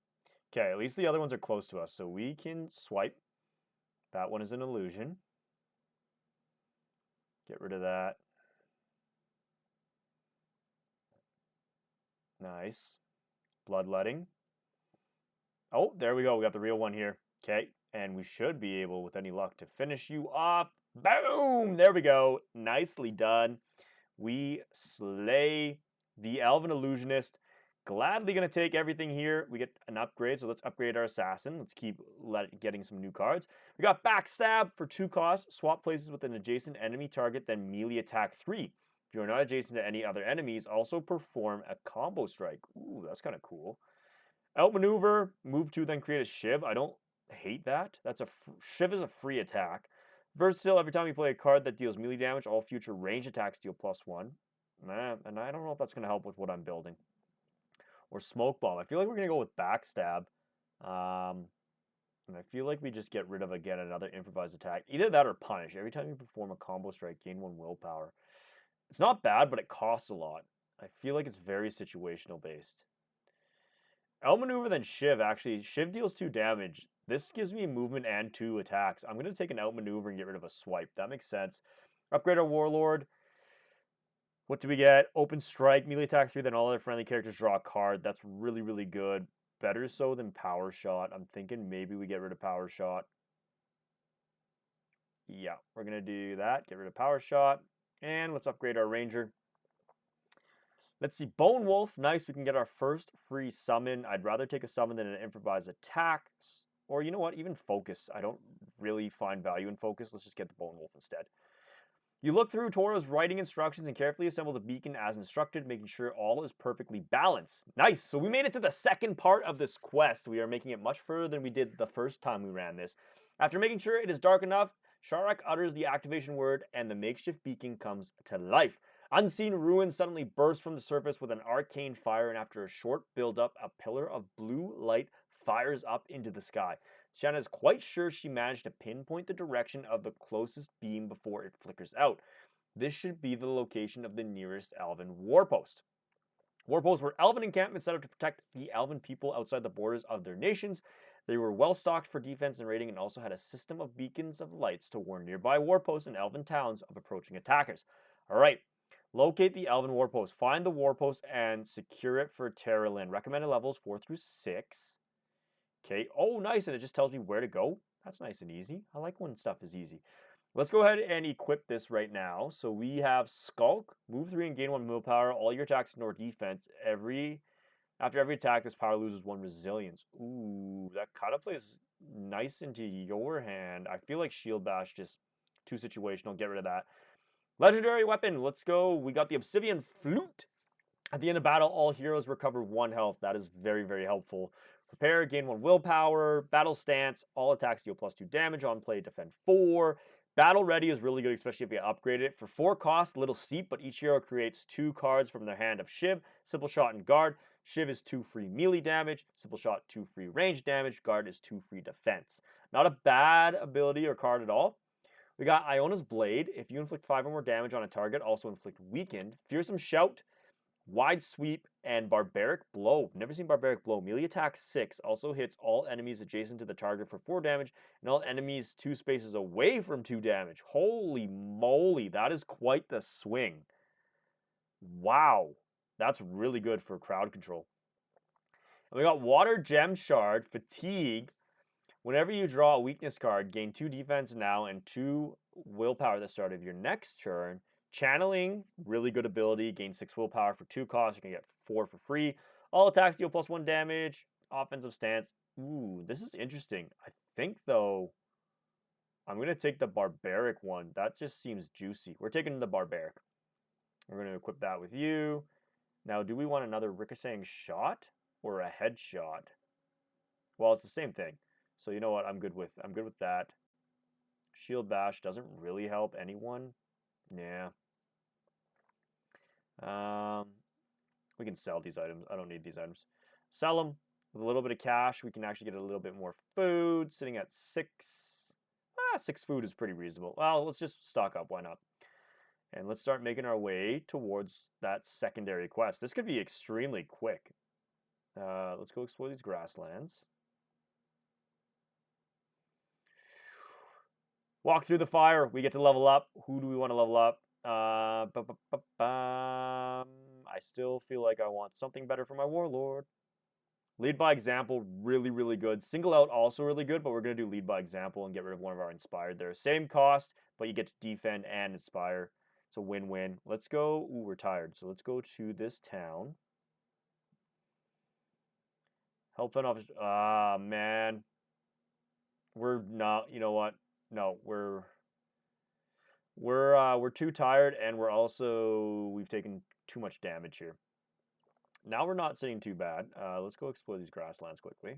Okay, at least the other ones are close to us, so we can swipe. That one is an illusion. Get rid of that. Nice. Bloodletting. Oh, there we go. We got the real one here. Okay, and we should be able, with any luck, to finish you off. Boom! There we go. Nicely done. We slay the Elven Illusionist. Gladly going to take everything here. We get an upgrade, so let's upgrade our Assassin. Let's keep getting some new cards. We got Backstab for 2 costs. Swap places with an adjacent enemy target, then melee attack 3. If you are not adjacent to any other enemies, also perform a combo strike. Ooh, that's kind of cool. Outmaneuver, move 2, then create a Shiv. I don't hate that. That's a Shiv is a free attack. Versatile, every time you play a card that deals melee damage, all future range attacks deal +1. And I don't know if that's going to help with what I'm building. Or Smoke Bomb. I feel like we're going to go with Backstab. And I feel like we just get rid of, again, another improvised attack. Either that or Punish. Every time you perform a combo strike, gain 1 willpower. It's not bad, but it costs a lot. I feel like it's very situational based. Outmaneuver, then Shiv. Actually, Shiv deals 2 damage. This gives me movement and 2 attacks. I'm going to take an Outmaneuver and get rid of a Swipe. That makes sense. Upgrade our Warlord. What do we get? Open Strike, melee attack 3, then all other friendly characters draw a card. That's really, really good. Better so than Power Shot. I'm thinking maybe we get rid of Power Shot. Yeah, we're going to do that. Get rid of Power Shot. And let's upgrade our Ranger. Let's see, Bone Wolf. Nice, we can get our first free summon. I'd rather take a summon than an improvised attack. Or you know what, even Focus. I don't really find value in Focus. Let's just get the Bone Wolf instead. You look through Toro's writing instructions and carefully assemble the beacon as instructed, making sure all is perfectly balanced. Nice! So we made it to the second part of this quest. We are making it much further than we did the first time we ran this. After making sure it is dark enough, Sharak utters the activation word and the makeshift beacon comes to life. Unseen ruins suddenly burst from the surface with an arcane fire, and after a short build-up, a pillar of blue light fires up into the sky. Shanna is quite sure she managed to pinpoint the direction of the closest beam before it flickers out. This should be the location of the nearest Elven warpost. Warposts were Elven encampments set up to protect the Elven people outside the borders of their nations. They were well stocked for defense and raiding and also had a system of beacons of lights to warn nearby warposts and Elven towns of approaching attackers. Alright, locate the Elven warpost. Find the warpost and secure it for Terralyn. Recommended levels 4 through 6. Okay, oh nice, and it just tells me where to go. That's nice and easy. I like when stuff is easy. Let's go ahead and equip this right now. So we have Skulk, move 3 and gain 1 willpower. All your attacks ignore defense. After every attack, this power loses 1 resilience. Ooh, that kind of plays nice into your hand. I feel like Shield Bash just too situational. Get rid of that. Legendary weapon, let's go. We got the Obsidian Flute. At the end of battle, all heroes recover 1 health. That is very, very helpful. Prepare, gain 1 willpower. Battle stance, all attacks deal +2 damage. On play, defend 4. Battle ready is really good, especially if you upgrade it. For 4 costs, a little steep, but each hero creates 2 cards from their hand of Shiv, Simple Shot, and Guard. Shiv is 2 free melee damage. Simple Shot, 2 free range damage. Guard is 2 free defense. Not a bad ability or card at all. We got Iona's Blade. If you inflict 5 or more damage on a target, also inflict weakened. Fearsome Shout, Wide Sweep, and Barbaric Blow. Never seen Barbaric Blow. Melee attack 6. Also hits all enemies adjacent to the target for 4 damage, and all enemies 2 spaces away from 2 damage. Holy moly, that is quite the swing. Wow. That's really good for crowd control. And we got Water Gem Shard, Fatigue. Whenever you draw a weakness card, gain 2 defense now and 2 willpower at the start of your next turn. Channeling, really good ability. Gain 6 willpower for 2 costs. You can get 4 for free. All attacks deal +1 damage. Offensive stance. Ooh, this is interesting. I think, though, I'm going to take the Barbaric one. That just seems juicy. We're taking the Barbaric. We're going to equip that with you. Now, do we want another ricocheting shot or a headshot? Well, it's the same thing. So you know what? I'm good with that. Shield Bash doesn't really help anyone. Yeah. We can sell these items. I don't need these items. Sell them with a little bit of cash. We can actually get a little bit more food. Sitting at 6. 6 food is pretty reasonable. Well, let's just stock up. Why not? And let's start making our way towards that secondary quest. This could be extremely quick. Let's go explore these grasslands. Walk through the fire. We get to level up. Who do we want to level up? I still feel like I want something better for my warlord. Lead by example, really, really good. Single out, also really good, but we're going to do lead by example and get rid of one of our inspired there. Same cost, but you get to defend and inspire. It's a win-win. Let's go. Ooh, we're tired. So let's go to this town. Help fund office. Ah, man. We're not, you know what? No, we're too tired, and we've taken too much damage here. Now we're not sitting too bad. Let's go explore these grasslands quickly.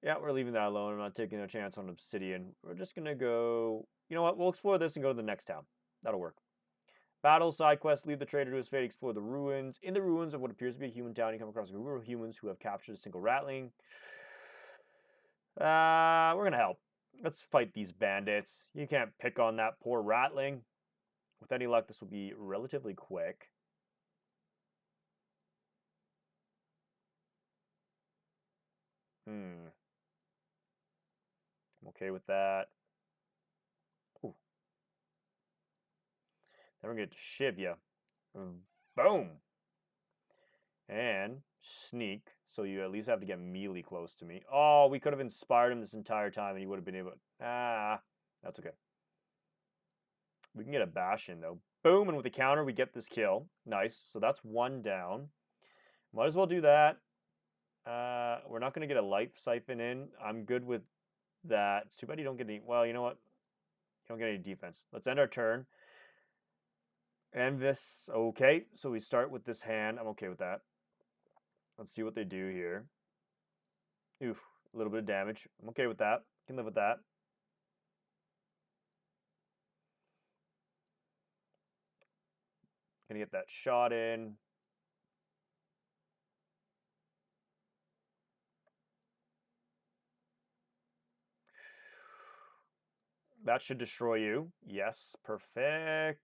Yeah, we're leaving that alone. I'm not taking a chance on Obsidian. We're just going to go... You know what? We'll explore this and go to the next town. That'll work. Battle, side quest, lead the trader to his fate, explore the ruins. In the ruins of what appears to be a human town, you come across a group of humans who have captured a single ratling. We're going to help. Let's fight these bandits. You can't pick on that poor ratling. With any luck, this will be relatively quick. I'm okay with that. Ooh. Then we're going to shiv you. Boom. And sneak, so you at least have to get melee close to me. Oh, we could have inspired him this entire time and he would have been able to... that's okay. We can get a bash in, though. Boom, and with the counter, we get this kill. Nice, so that's one down. Might as well do that. We're not going to get a life siphon in. I'm good with that. It's too bad you don't get any... Well, you know what? You don't get any defense. Let's end our turn. And this... Okay, so we start with this hand. I'm okay with that. Let's see what they do here. Oof, a little bit of damage. I'm okay with that. Can live with that. Gonna get that shot in. That should destroy you. Yes, perfect.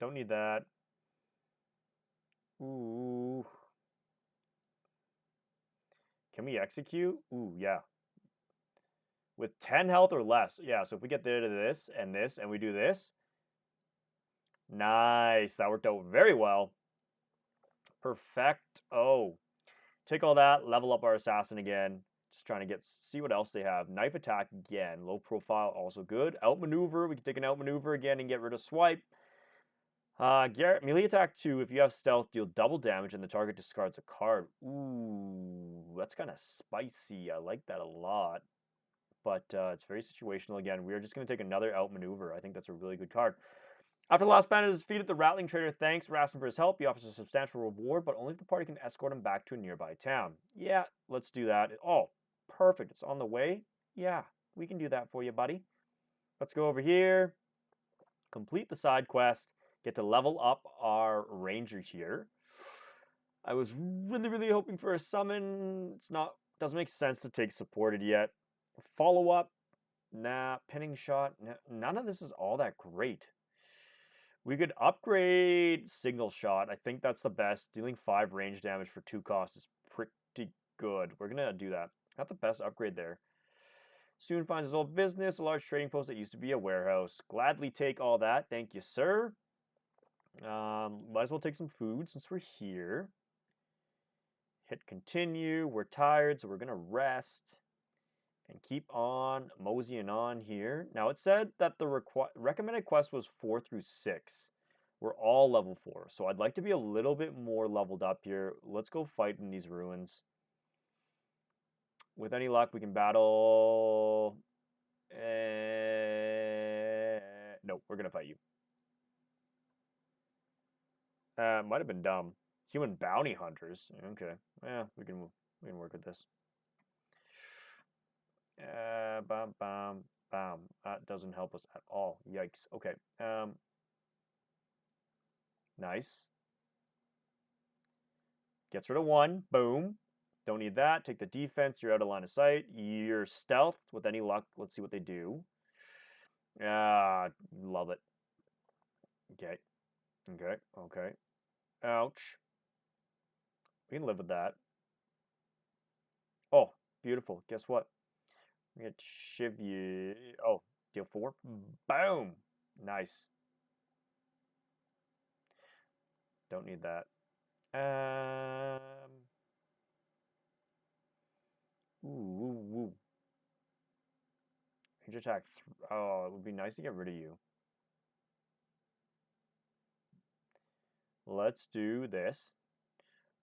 Don't need that. Ooh. Can we execute? Ooh, yeah. With 10 health or less. Yeah, so if we get there to this, and we do this. Nice. That worked out very well. Perfect. Oh. Take all that, level up our assassin again. Just trying to see what else they have. Knife attack again. Low profile, also good. Outmaneuver. We can take an outmaneuver again and get rid of swipe. Garrett, melee attack 2. If you have stealth, deal double damage and the target discards a card. Ooh, that's kind of spicy. I like that a lot. But it's very situational again. We're just going to take another outmaneuver. I think that's a really good card. After the last bandit is defeated, the Rattling Trader thanks Rastin for his help. He offers a substantial reward, but only if the party can escort him back to a nearby town. Yeah, let's do that. Oh, perfect. It's on the way. Yeah, we can do that for you, buddy. Let's go over here. Complete the side quest. Get to level up our ranger here. I was really hoping for a summon. It's not... Doesn't make sense to take supported yet. Follow up. Nah. Pinning shot. Nah, none of this is all that great. We could upgrade single shot. I think that's the best. Dealing 5 range damage for 2 costs is pretty good. We're going to do that. Not the best upgrade there. Soon finds his old business, a large trading post that used to be a warehouse. Gladly take all that. Thank you, sir. Might as well take some food since we're here. Hit continue. We're tired, so we're going to rest. And keep on moseying on here. Now, it said that the recommended quest was 4 through 6. We're all level 4. So I'd like to be a little bit more leveled up here. Let's go fight in these ruins. With any luck, we can battle... No, we're going to fight you. Might have been dumb. Human bounty hunters. Okay. Yeah, we can work with this. Bam, bam, bam. That doesn't help us at all. Yikes. Okay. Nice. Gets rid of 1. Boom. Don't need that. Take the defense. You're out of line of sight. You're stealthed. With any luck, let's see what they do. Love it. Okay. Okay. Okay. Ouch. We can live with that. Oh, beautiful. Guess what? We get shiv you. Oh, deal 4. Boom. Nice. Don't need that. Ooh. Range attack. Oh, it would be nice to get rid of you. Let's do this.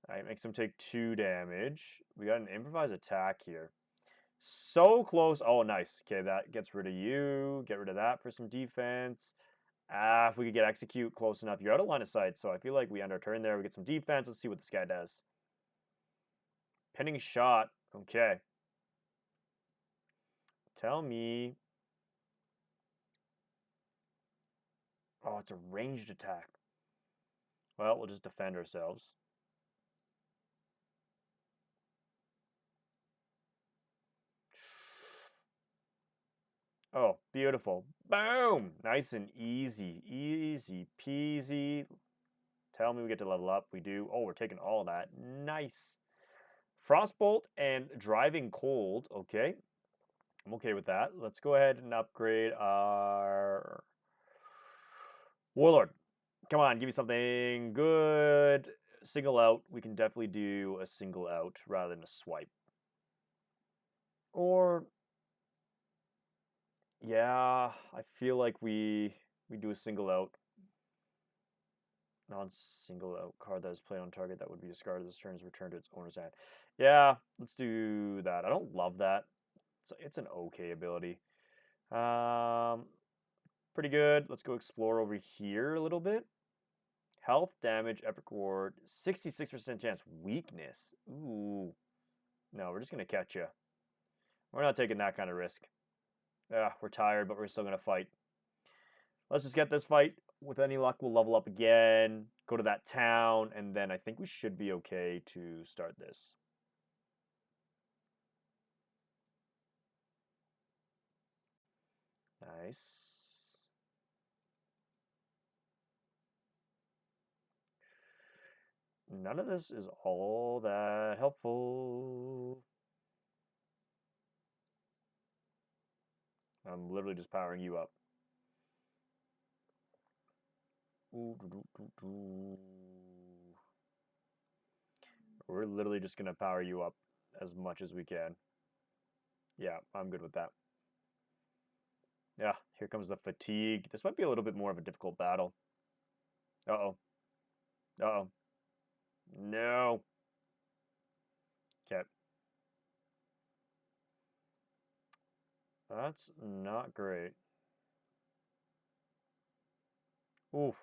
Alright, makes him take 2 damage. We got an improvised attack here. So close. Oh, nice. Okay, that gets rid of you. Get rid of that for some defense. If we could get execute close enough. You're out of line of sight, so I feel like we end our turn there. We get some defense. Let's see what this guy does. Pinning shot. Okay. Tell me. Oh, it's a ranged attack. Well, we'll just defend ourselves. Oh, beautiful. Boom! Nice and easy. Easy peasy. Tell me we get to level up. We do. Oh, we're taking all of that. Nice. Frostbolt and Driving Cold. Okay. I'm okay with that. Let's go ahead and upgrade our Warlord. Come on, give me something good. Single out. We can definitely do a single out rather than a swipe. Or yeah, I feel like we do a single out. Non-single out card that is played on target that would be discarded this turn is returned to its owner's hand. Yeah, let's do that. I don't love that. It's an okay ability. Pretty good. Let's go explore over here a little bit. Health, damage, epic reward, 66% chance. Weakness. Ooh. No, we're just going to catch you. We're not taking that kind of risk. We're tired, but we're still going to fight. Let's just get this fight. With any luck, we'll level up again, go to that town, and then I think we should be okay to start this. Nice. None of this is all that helpful. I'm literally just powering you up. We're literally just going to power you up as much as we can. Yeah, I'm good with that. Yeah, here comes the fatigue. This might be a little bit more of a difficult battle. Uh-oh. Uh-oh. No. Okay. That's not great. Oof.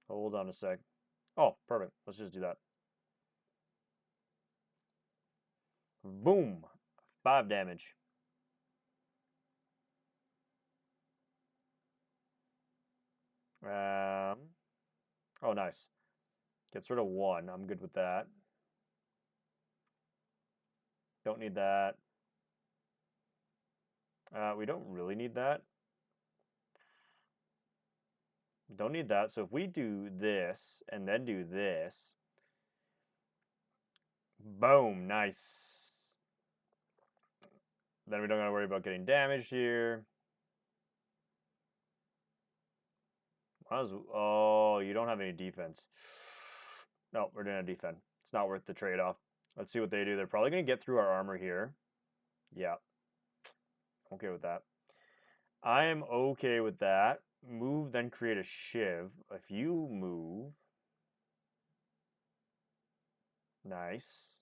Hold on a sec. Oh, perfect. Let's just do that. Boom. 5 damage. Oh, nice. Gets rid of 1. I'm good with that. Don't need that. We don't really need that. Don't need that. So if we do this and then do this, boom, nice. Then we don't gotta worry about getting damaged here. Oh, you don't have any defense. No, we're gonna defend. It's not worth the trade-off. Let's see what they do. They're probably gonna get through our armor here. Yeah. Okay with that. I am okay with that. Move, then create a shiv. If you move, nice.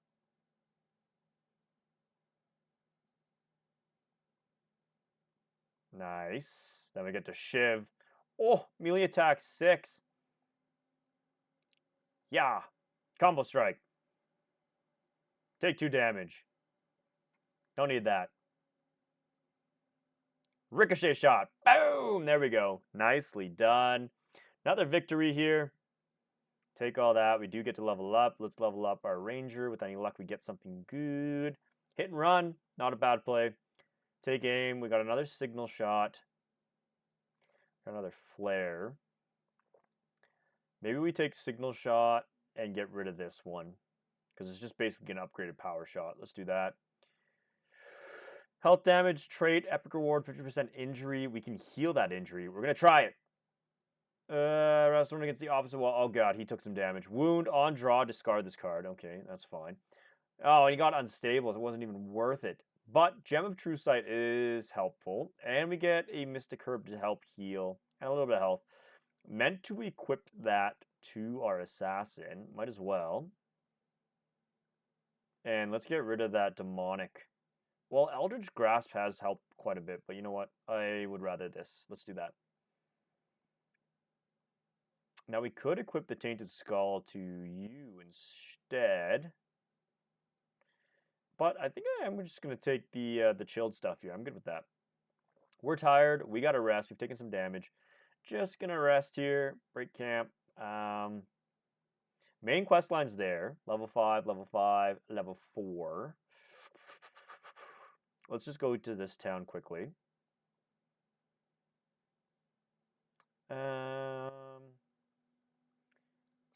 Nice. Then we get to shiv. Oh, melee attack 6. Yeah. Combo strike. Take 2 damage. Don't need that. Ricochet shot. Boom! There we go. Nicely done. Another victory here. Take all that. We do get to level up. Let's level up our ranger. With any luck, we get something good. Hit and run. Not a bad play. Take aim. We got another signal shot. Got another flare. Maybe we take signal shot and get rid of this one. Because it's just basically an upgraded power shot. Let's do that. Health damage, trait, epic reward, 50% injury. We can heal that injury. We're going to try it. Restaurant against the opposite wall. Oh god, he took some damage. Wound on draw, discard this card. Okay, that's fine. Oh, and he got unstable. So it wasn't even worth it. But Gem of True Sight is helpful. And we get a Mystic Herb to help heal. And a little bit of health. Meant to equip that to our assassin. Might as well. And let's get rid of that demonic. Well, Eldritch Grasp has helped quite a bit. But you know what? I would rather this. Let's do that. Now we could equip the Tainted Skull to you instead. But I think I'm just going to take the chilled stuff here. I'm good with that. We're tired. We got to rest. We've taken some damage. Just going to rest here. Break camp. Main quest line's there. Level 5, level 5, level 4. Let's just go to this town quickly. Let's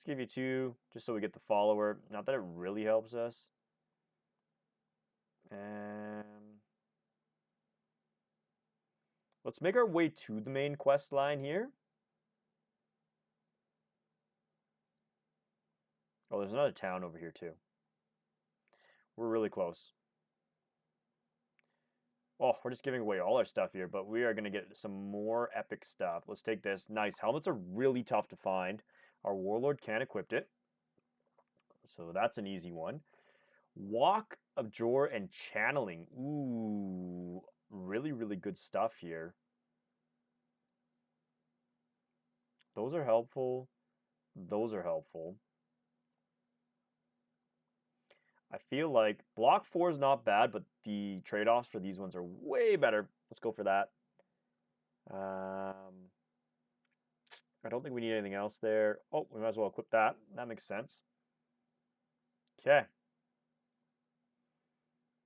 give you 2, just so we get the follower. Not that it really helps us. Let's make our way to the main quest line here. Oh, there's another town over here too. We're really close. Oh, we're just giving away all our stuff here, but we are going to get some more epic stuff. Let's take this. Nice. Helmets are really tough to find. Our warlord can equip it. So that's an easy one. Walk of Jor and channeling. Ooh, really, really good stuff here. Those are helpful. Those are helpful. I feel like block 4 is not bad, but the trade-offs for these ones are way better. Let's go for that. I don't think we need anything else there. Oh, we might as well equip that. That makes sense. Okay.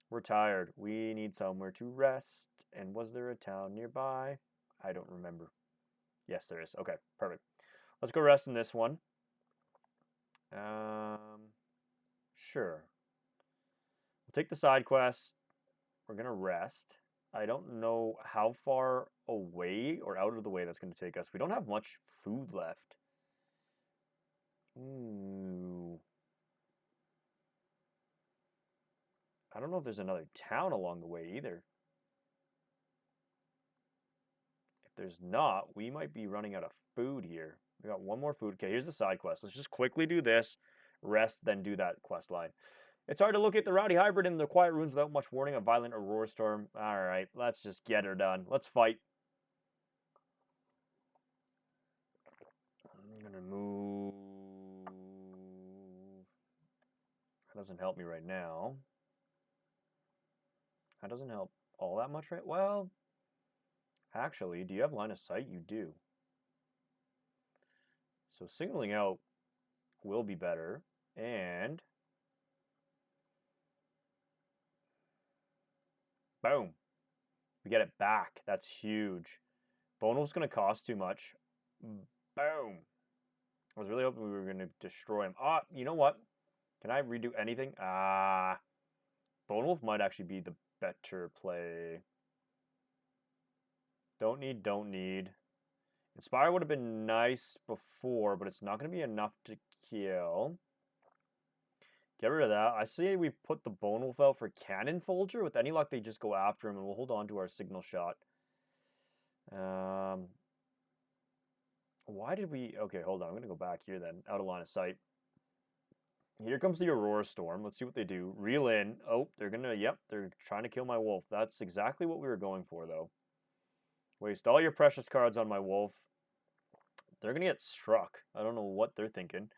We're tired. We need somewhere to rest. And was there a town nearby? I don't remember. Yes, there is. Okay, perfect. Let's go rest in this one. Sure. We'll take the side quest. We're going to rest. I don't know how far away or out of the way that's going to take us. We don't have much food left. Ooh. I don't know if there's another town along the way either. If there's not, we might be running out of food here. We got one more food. Okay, here's the side quest. Let's just quickly do this, rest, then do that quest line. It's hard to locate the rowdy hybrid in the quiet ruins without much warning. A violent aurora storm. All right, let's just get her done. Let's fight. I'm gonna move. That doesn't help me right now. That doesn't help all that much, right? Well, actually, do you have line of sight? You do. So signaling out will be better. And boom. We get it back. That's huge. Bone Wolf's going to cost too much. Boom. I was really hoping we were going to destroy him. Ah, you know what? Can I redo anything? Bone Wolf might actually be the better play. Don't need. Inspire would have been nice before, but it's not going to be enough to kill. Get rid of that. I say we put the Bone Wolf out for Cannon Folger. With any luck, they just go after him, and we'll hold on to our signal shot. Why did we... Okay, hold on. I'm going to go back here then. Out of line of sight. Here comes the Aurora Storm. Let's see what they do. Reel in. Oh, they're going to... Yep, they're trying to kill my wolf. That's exactly what we were going for, though. Waste all your precious cards on my wolf. They're going to get struck. I don't know what they're thinking.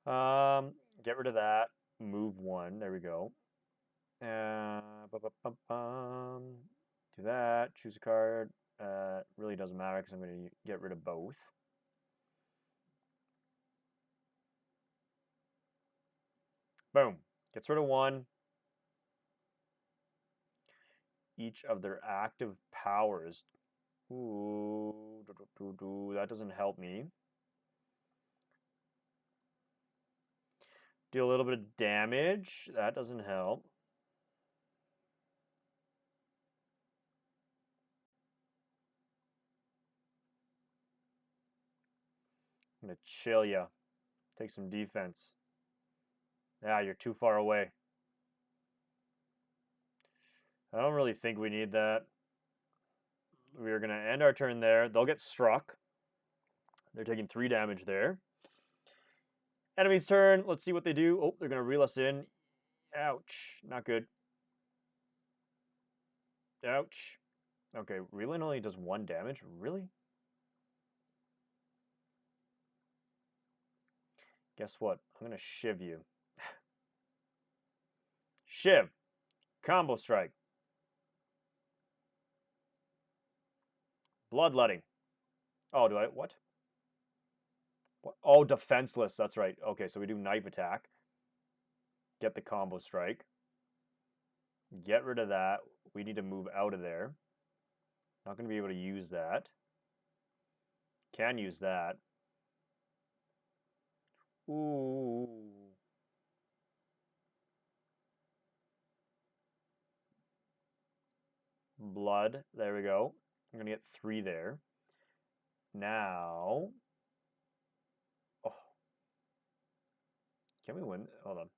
Get rid of that. Move 1. There we go. Do that. Choose a card. Really doesn't matter because I'm going to get rid of both. Boom. Gets rid of 1. Each of their active powers. Ooh, that doesn't help me. Deal a little bit of damage. That doesn't help. I'm going to chill ya. Take some defense. Yeah, you're too far away. I don't really think we need that. We're going to end our turn there. They'll get struck. They're taking 3 damage there. Enemy's turn. Let's see what they do. Oh, they're going to reel us in. Ouch. Not good. Ouch. Okay, reeling only does 1 damage? Really? Guess what? I'm going to shiv you. Shiv. Combo strike. Bloodletting. Oh, do I? What? What? Oh, defenseless. That's right. Okay, so we do knife attack. Get the combo strike. Get rid of that. We need to move out of there. Not going to be able to use that. Can use that. Ooh. Blood. There we go. I'm going to get 3 there. Now. Oh. Can we win? Hold on.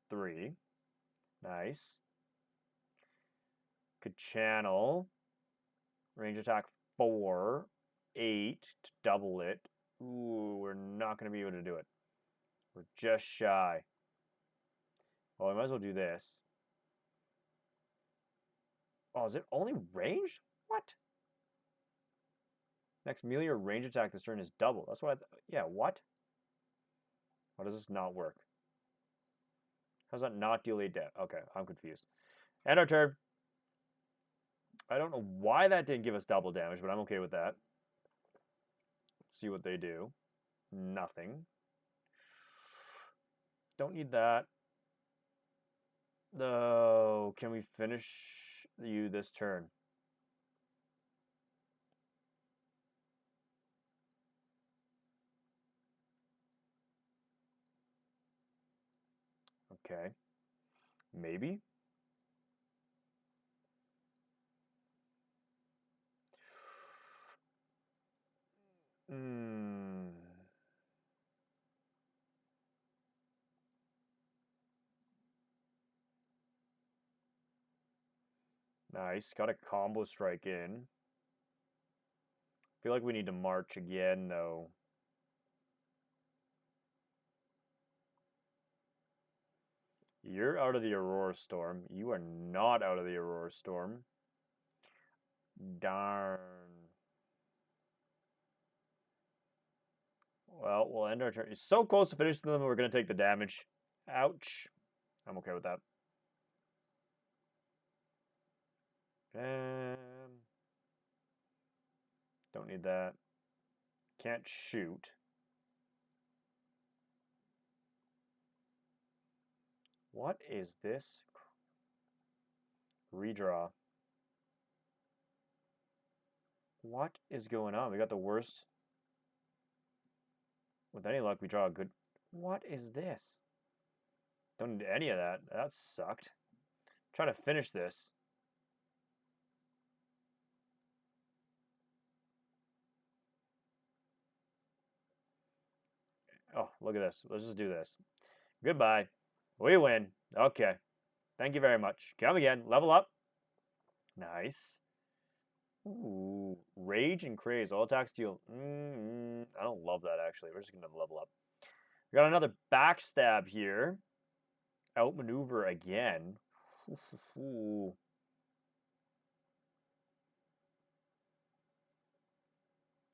3. Nice. Could channel. Range attack 4. 8 to double it. Ooh, we're not going to be able to do it. We're just shy. Well, we might as well do this. Oh, is it only ranged? What? Next melee or range attack this turn is double. That's what yeah, what? Why does this not work? How's that not deal 8 damage? Okay, I'm confused. End our turn. I don't know why that didn't give us double damage, but I'm okay with that. Let's see what they do. Nothing. Don't need that. No, can we finish you this turn? Okay. Maybe. Hmm. Nice. Got a combo strike in. Feel like we need to march again, though. You're out of the Aurora Storm. You are not out of the Aurora Storm. Darn. Well, we'll end our turn. It's so close to finishing them, we're going to take the damage. Ouch. I'm okay with that. Don't need that. Can't shoot. What is this? Redraw. What is going on? We got the worst. With any luck, we draw a good... What is this? Don't need any of that. That sucked. Try to finish this. Oh, look at this. Let's just do this. Goodbye. We win. Okay. Thank you very much. Come again. Level up. Nice. Ooh. Rage and Craze. All attacks deal. I don't love that, actually. We're just going to level up. We got another Backstab here. Outmaneuver again. Ooh.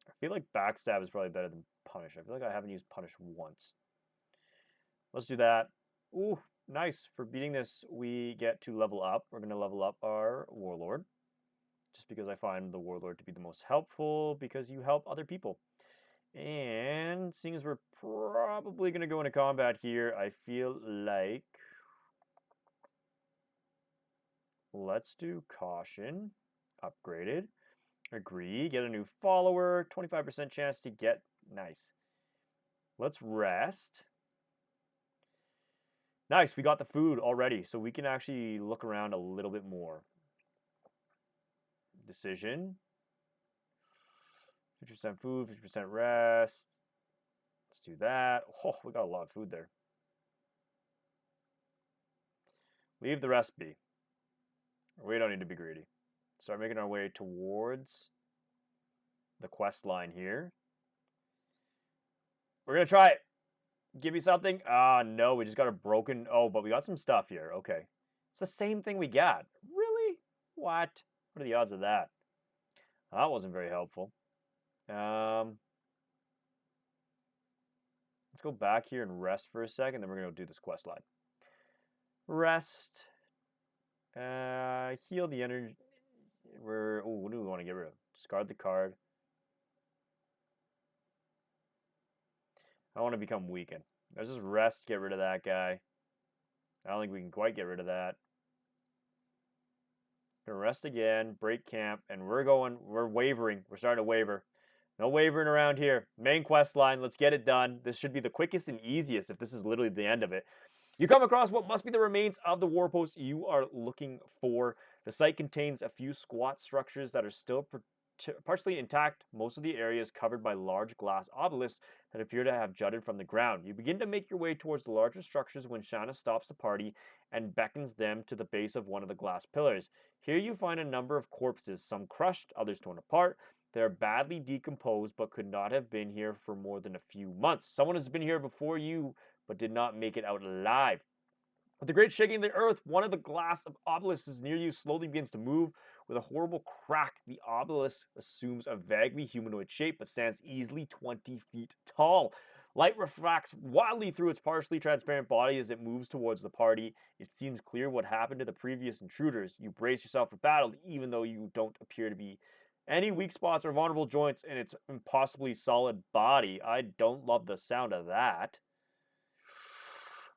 I feel like Backstab is probably better than Punish. I feel like I haven't used Punish once. Let's do that. Ooh, nice. For beating this, we get to level up. We're going to level up our Warlord. Just because I find the Warlord to be the most helpful, because you help other people. And seeing as we're probably going to go into combat here, I feel like... Let's do Caution. Upgraded. Agree. Get a new follower. 25% chance to get... Nice. Let's rest. Nice, we got the food already, so we can actually look around a little bit more. Decision. 50% food, 50% rest. Let's do that. Oh, we got a lot of food there. Leave the rest be. We don't need to be greedy. Start making our way towards the quest line here. We're going to try it. Give me something. Ah, no, we just got a broken... Oh, but we got some stuff here. Okay. It's the same thing we got. Really? What? What are the odds of that? That wasn't very helpful. Let's go back here and rest for a second, then we're going to do this quest line. Rest. Heal the energy. What do we want to get rid of? Discard the card. I want to become weakened. Let's just rest, get rid of that guy. I don't think we can quite get rid of that. Gonna rest again, break camp, and we're wavering. We're starting to waver. No wavering around here. Main quest line, let's get it done. This should be the quickest and easiest if this is literally the end of it. You come across what must be the remains of the warpost you are looking for. The site contains a few squat structures that are still partially intact. Most of the area is covered by large glass obelisks that appear to have jutted from the ground. You begin to make your way towards the larger structures when Shanna stops the party and beckons them to the base of one of the glass pillars. Here you find a number of corpses, some crushed, others torn apart. They are badly decomposed but could not have been here for more than a few months. Someone has been here before you but did not make it out alive. With the great shaking of the earth, one of the glass obelisks near you slowly begins to move. With a horrible crack, the obelisk assumes a vaguely humanoid shape but stands easily 20 feet tall. Light refracts wildly through its partially transparent body as it moves towards the party. It seems clear what happened to the previous intruders. You brace yourself for battle, even though you don't appear to be any weak spots or vulnerable joints in its impossibly solid body. I don't love the sound of that.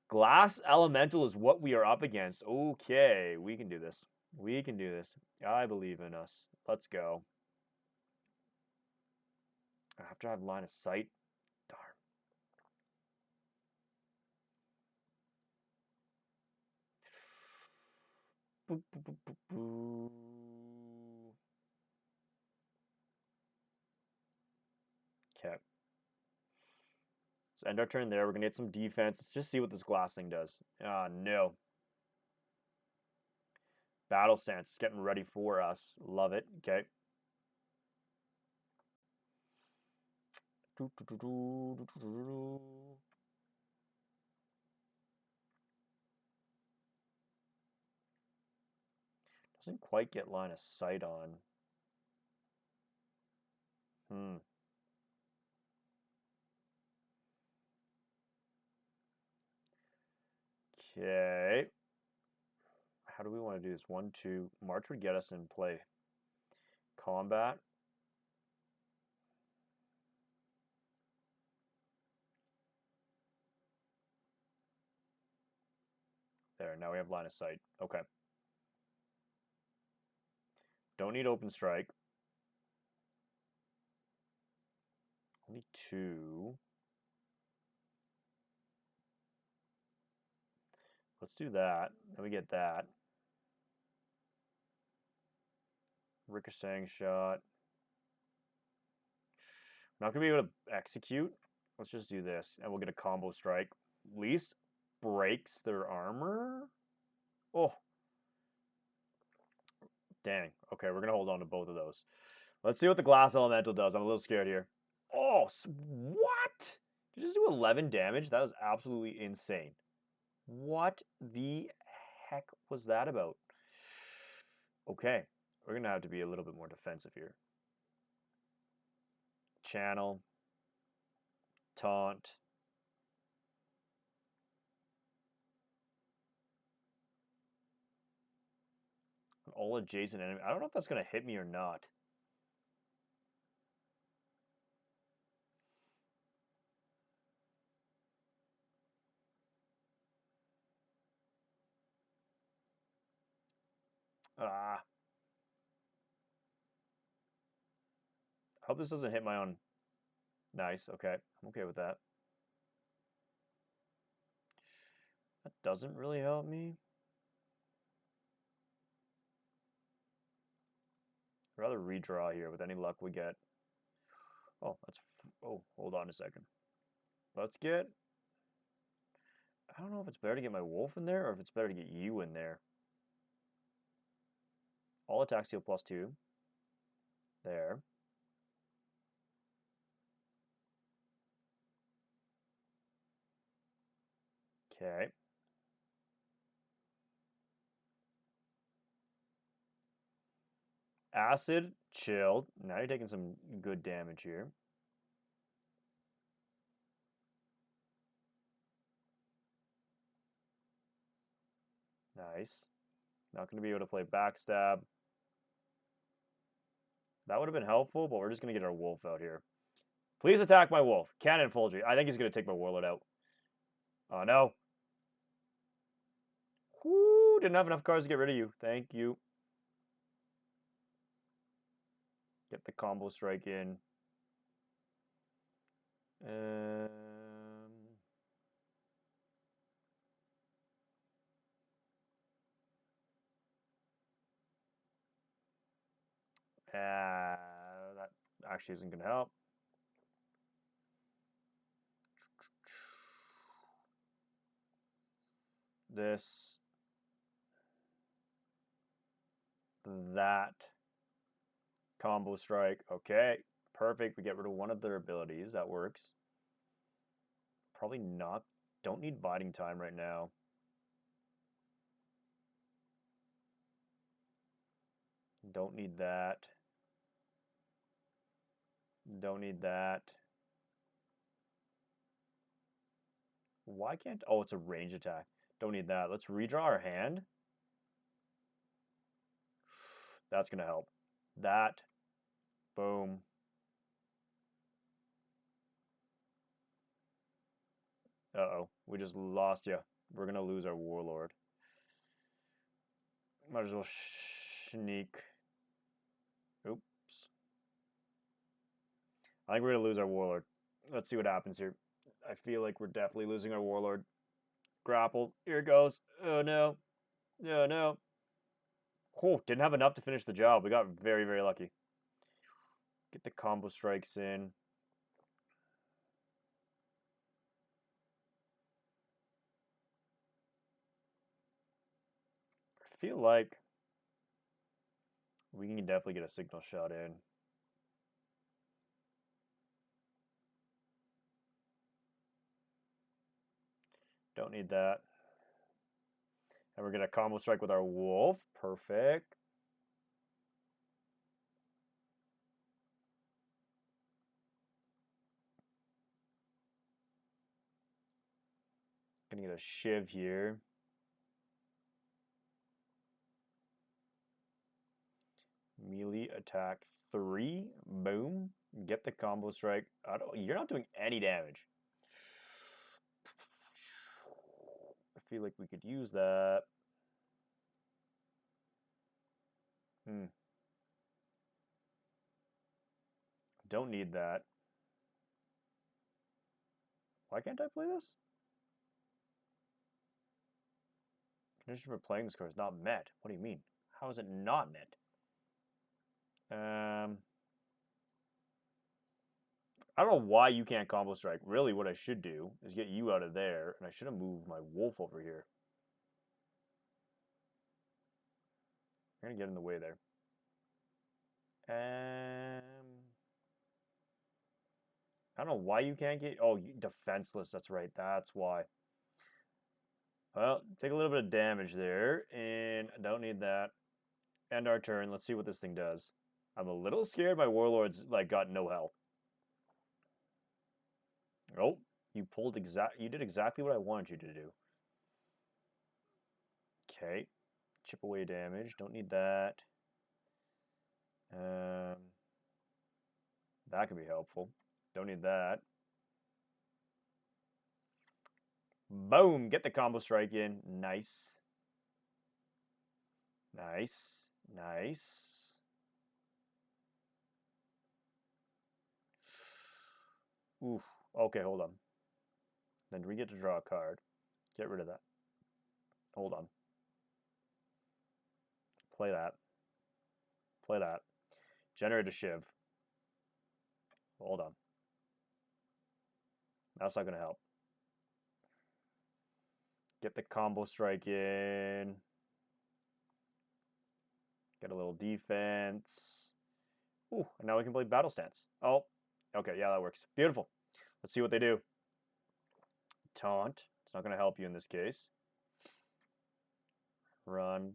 Glass Elemental is what we are up against. Okay, we can do this. We can do this. I believe in us. Let's go. I have to have line of sight. Darn. Boop, boop, boop, boop, boop. Okay. Let's end our turn there. We're going to get some defense. Let's just see what this glass thing does. Ah, no. Battle stance. It's getting ready for us. Love it. Okay. Doesn't quite get line of sight on. Okay. How do we want to do this? 1, 2. March would get us in play. Combat. There, now we have line of sight. Okay. Don't need open strike. Only 2. Let's do that. Then we get that. Ricocheting shot. Not going to be able to execute. Let's just do this, and we'll get a combo strike. Least breaks their armor. Oh. Dang. Okay, we're going to hold on to both of those. Let's see what the Glass Elemental does. I'm a little scared here. Oh, what? Did you just do 11 damage? That was absolutely insane. What the heck was that about? Okay, we're going to have to be a little bit more defensive here. Channel. Taunt. All adjacent enemy. I don't know if that's going to hit me or not. Ah. I hope this doesn't hit my own. Nice, okay. I'm okay with that. That doesn't really help me. I'd rather redraw here. With any luck we get. Oh, that's... Oh, hold on a second. Let's get... I don't know if it's better to get my wolf in there or if it's better to get you in there. All attacks deal +2. There. Okay. Acid, chilled. Now you're taking some good damage here. Nice. Not going to be able to play backstab. That would have been helpful, but we're just going to get our wolf out here. Please attack my wolf. Cannon Fulgy. I think he's going to take my warlord out. Oh, no. Whoo, didn't have enough cards to get rid of you. Thank you. Get the combo strike in. That actually isn't going to help. This. That. Combo strike. Okay. Perfect. We get rid of one of their abilities. That works. Probably not. Don't need biding time right now. Don't need that. Don't need that. Why can't... Oh, it's a range attack. Don't need that. Let's redraw our hand. That's going to help. That. Boom. Uh-oh. We just lost you. We're going to lose our warlord. Might as well sneak. Oops. I think we're going to lose our warlord. Let's see what happens here. I feel like we're definitely losing our warlord. Grapple. Here it goes. Oh, no. Oh, no. Oh, didn't have enough to finish the job. We got very, very lucky. Get the combo strikes in. I feel like we can definitely get a signal shot in. Don't need that. And we're going to combo strike with our wolf. Perfect. Gonna get a shiv here. Melee attack 3. Boom. Get the combo strike. You're not doing any damage. I feel like we could use that. Don't need that. Why can't I play this? Condition for playing this card is not met. What do you mean? How is it not met? I don't know why you can't combo strike. Really, what I should do is get you out of there, and I should have moved my wolf over here. I'm gonna get in the way there. I don't know why you can't get... Oh, defenseless. That's right. That's why. Well, take a little bit of damage there, and I don't need that. End our turn. Let's see what this thing does. I'm a little scared my warlord's, like, got no health. Oh, you did exactly what I wanted you to do. Okay. Chip away damage. Don't need that. That can be helpful. Don't need that. Boom! Get the combo strike in. Nice. Nice. Nice. Oof. Okay, hold on. Then we get to draw a card. Get rid of that. Hold on. Play that. Play that. Generate a shiv. Hold on. That's not going to help. Get the combo strike in. Get a little defense. Ooh, and now we can play Battle Stance. Oh, okay, yeah, that works. Beautiful. Let's see what they do. Taunt. It's not going to help you in this case. Run.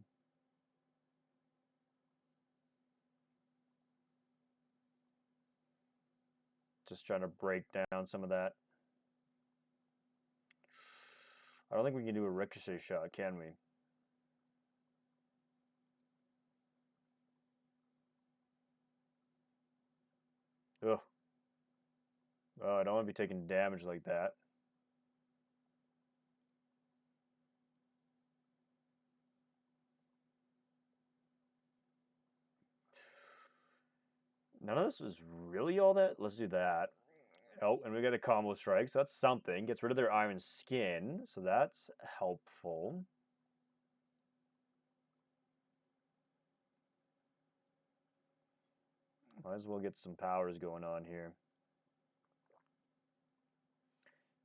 Just trying to break down some of that. I don't think we can do a ricochet shot, can we? Ugh. Oh, I don't want to be taking damage like that. None of this was really all that. Let's do that. Oh, and we got a combo strike, so that's something. Gets rid of their iron skin, so that's helpful. Might as well get some powers going on here.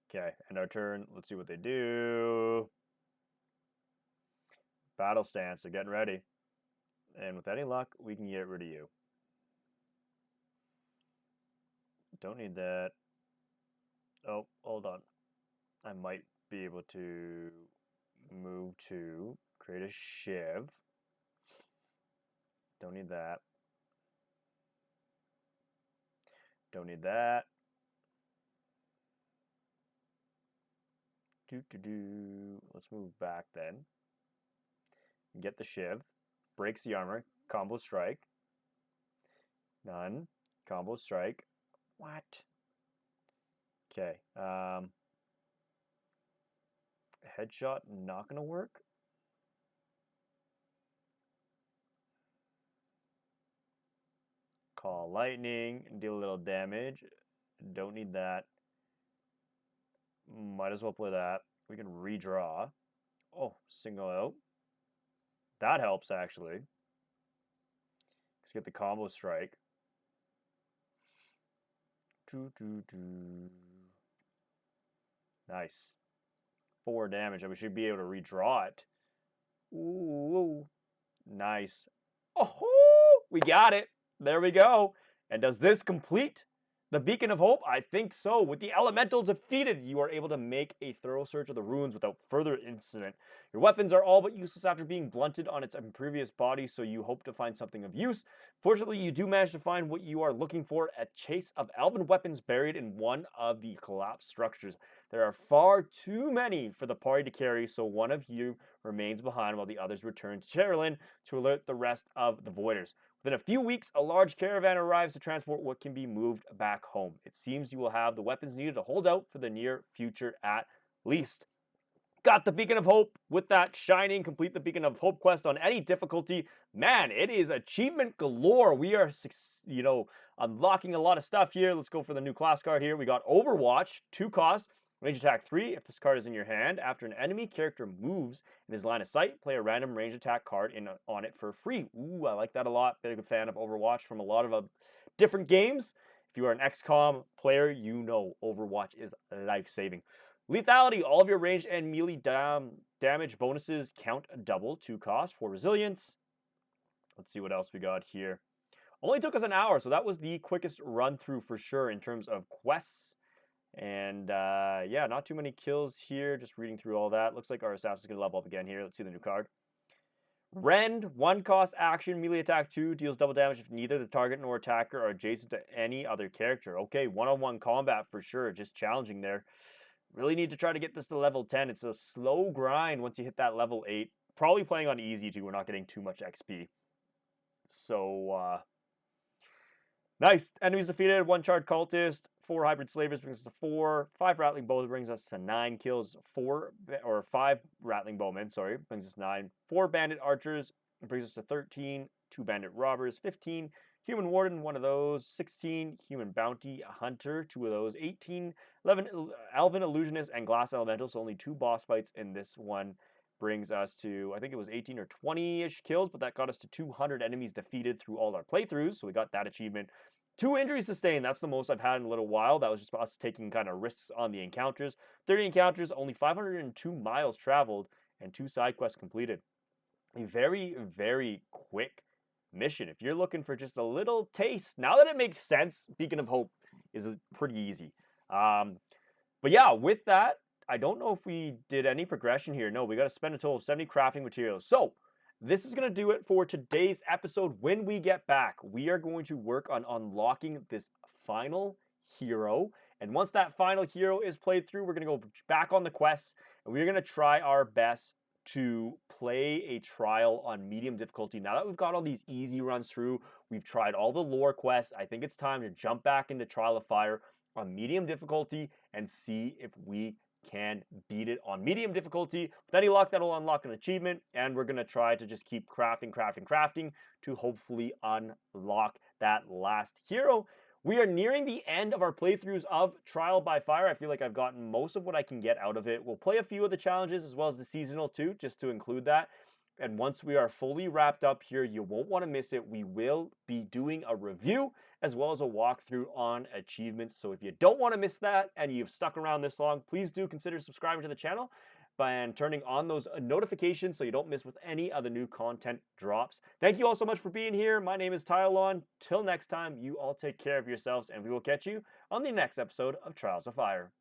Okay, end our turn. Let's see what they do. Battle stance, they're getting ready. And with any luck, we can get rid of you. Don't need that. Oh, hold on. I might be able to move to create a shiv. Don't need that. Don't need that. Let's move back then. Get the shiv. Breaks the armor. Combo strike. None. Combo strike. What? Okay. Headshot not gonna work. Call lightning. Deal a little damage. Don't need that. Might as well play that. We can redraw. Oh, single out. That helps, actually. Let's get the combo strike. Nice. 4 damage, and we should be able to redraw it. Ooh. Nice. Oh, we got it. There we go. And does this complete the Beacon of Hope? I think so. With the Elemental defeated, you are able to make a thorough search of the ruins without further incident. Your weapons are all but useless after being blunted on its impervious body, so you hope to find something of use. Fortunately, you do manage to find what you are looking for, a chase of elven weapons buried in one of the collapsed structures. There are far too many for the party to carry, so one of you remains behind while the others return to Cherylin to alert the rest of the Voiders. Within a few weeks, a large caravan arrives to transport what can be moved back home. It seems you will have the weapons needed to hold out for the near future at least. Got the Beacon of Hope with that shining. Complete the Beacon of Hope quest on any difficulty. Man, it is achievement galore. We are, unlocking a lot of stuff here. Let's go for the new class card here. We got Overwatch, 2 cost. Range attack 3, if this card is in your hand. After an enemy character moves in his line of sight, play a random range attack card on it for free. Ooh, I like that a lot. Big fan of Overwatch from a lot of different games. If you are an XCOM player, you know Overwatch is life-saving. Lethality, all of your ranged and melee damage bonuses count double, 2 cost for resilience. Let's see what else we got here. Only took us an hour, so that was the quickest run through for sure in terms of quests. And yeah, not too many kills here. Just reading through all that. Looks like our assassin's going to level up again here. Let's see the new card. Rend, 1 cost action, melee attack 2, deals double damage if neither the target nor attacker are adjacent to any other character. Okay, one-on-one combat for sure. Just challenging there. Really need to try to get this to level 10. It's a slow grind once you hit that level 8. Probably playing on easy too. We're not getting too much XP. So, nice. Enemies defeated. 1 charred cultist. 4 hybrid slavers brings us to 4. 5 rattling bows brings us to 9 kills. 5 rattling bowmen, sorry, brings us 9. 4 bandit archers brings us to 13. 2 bandit robbers, 15. Human warden, 1 of those. 16. Human bounty hunter, 2 of those. 18. 11 elven illusionist and glass elemental, so only 2 boss fights in this one. Brings us to, I think it was 18 or 20-ish kills, but that got us to 200 enemies defeated through all our playthroughs, so we got that achievement. 2 injuries sustained, that's the most I've had in a little while. That was just us taking kind of risks on the encounters. 30 encounters, only 502 miles traveled, and 2 side quests completed. A very, very quick mission. If you're looking for just a little taste, now that it makes sense, Beacon of Hope is pretty easy. But yeah, with that, I don't know if we did any progression here. No, we got to spend a total of 70 crafting materials. So this is going to do it for today's episode. When we get back, we are going to work on unlocking this final hero. And once that final hero is played through, we're going to go back on the quests, and we're going to try our best to play a trial on medium difficulty. Now that we've got all these easy runs through, we've tried all the lore quests, I think it's time to jump back into Trial of Fire on medium difficulty and see if we can beat it on medium difficulty. With any luck, that'll unlock an achievement, and we're going to try to just keep crafting to hopefully unlock that last hero. We are nearing the end of our playthroughs of Trial by Fire. I feel like I've gotten most of what I can get out of it. We'll play a few of the challenges as well as the seasonal too, just to include that. And once we are fully wrapped up here, you won't want to miss it. We will be doing a review as well as a walkthrough on achievements. So if you don't want to miss that and you've stuck around this long, please do consider subscribing to the channel and turning on those notifications so you don't miss with any of the new content drops. Thank you all so much for being here. My name is Tylon. Till next time, you all take care of yourselves, and we will catch you on the next episode of Trials of Fire.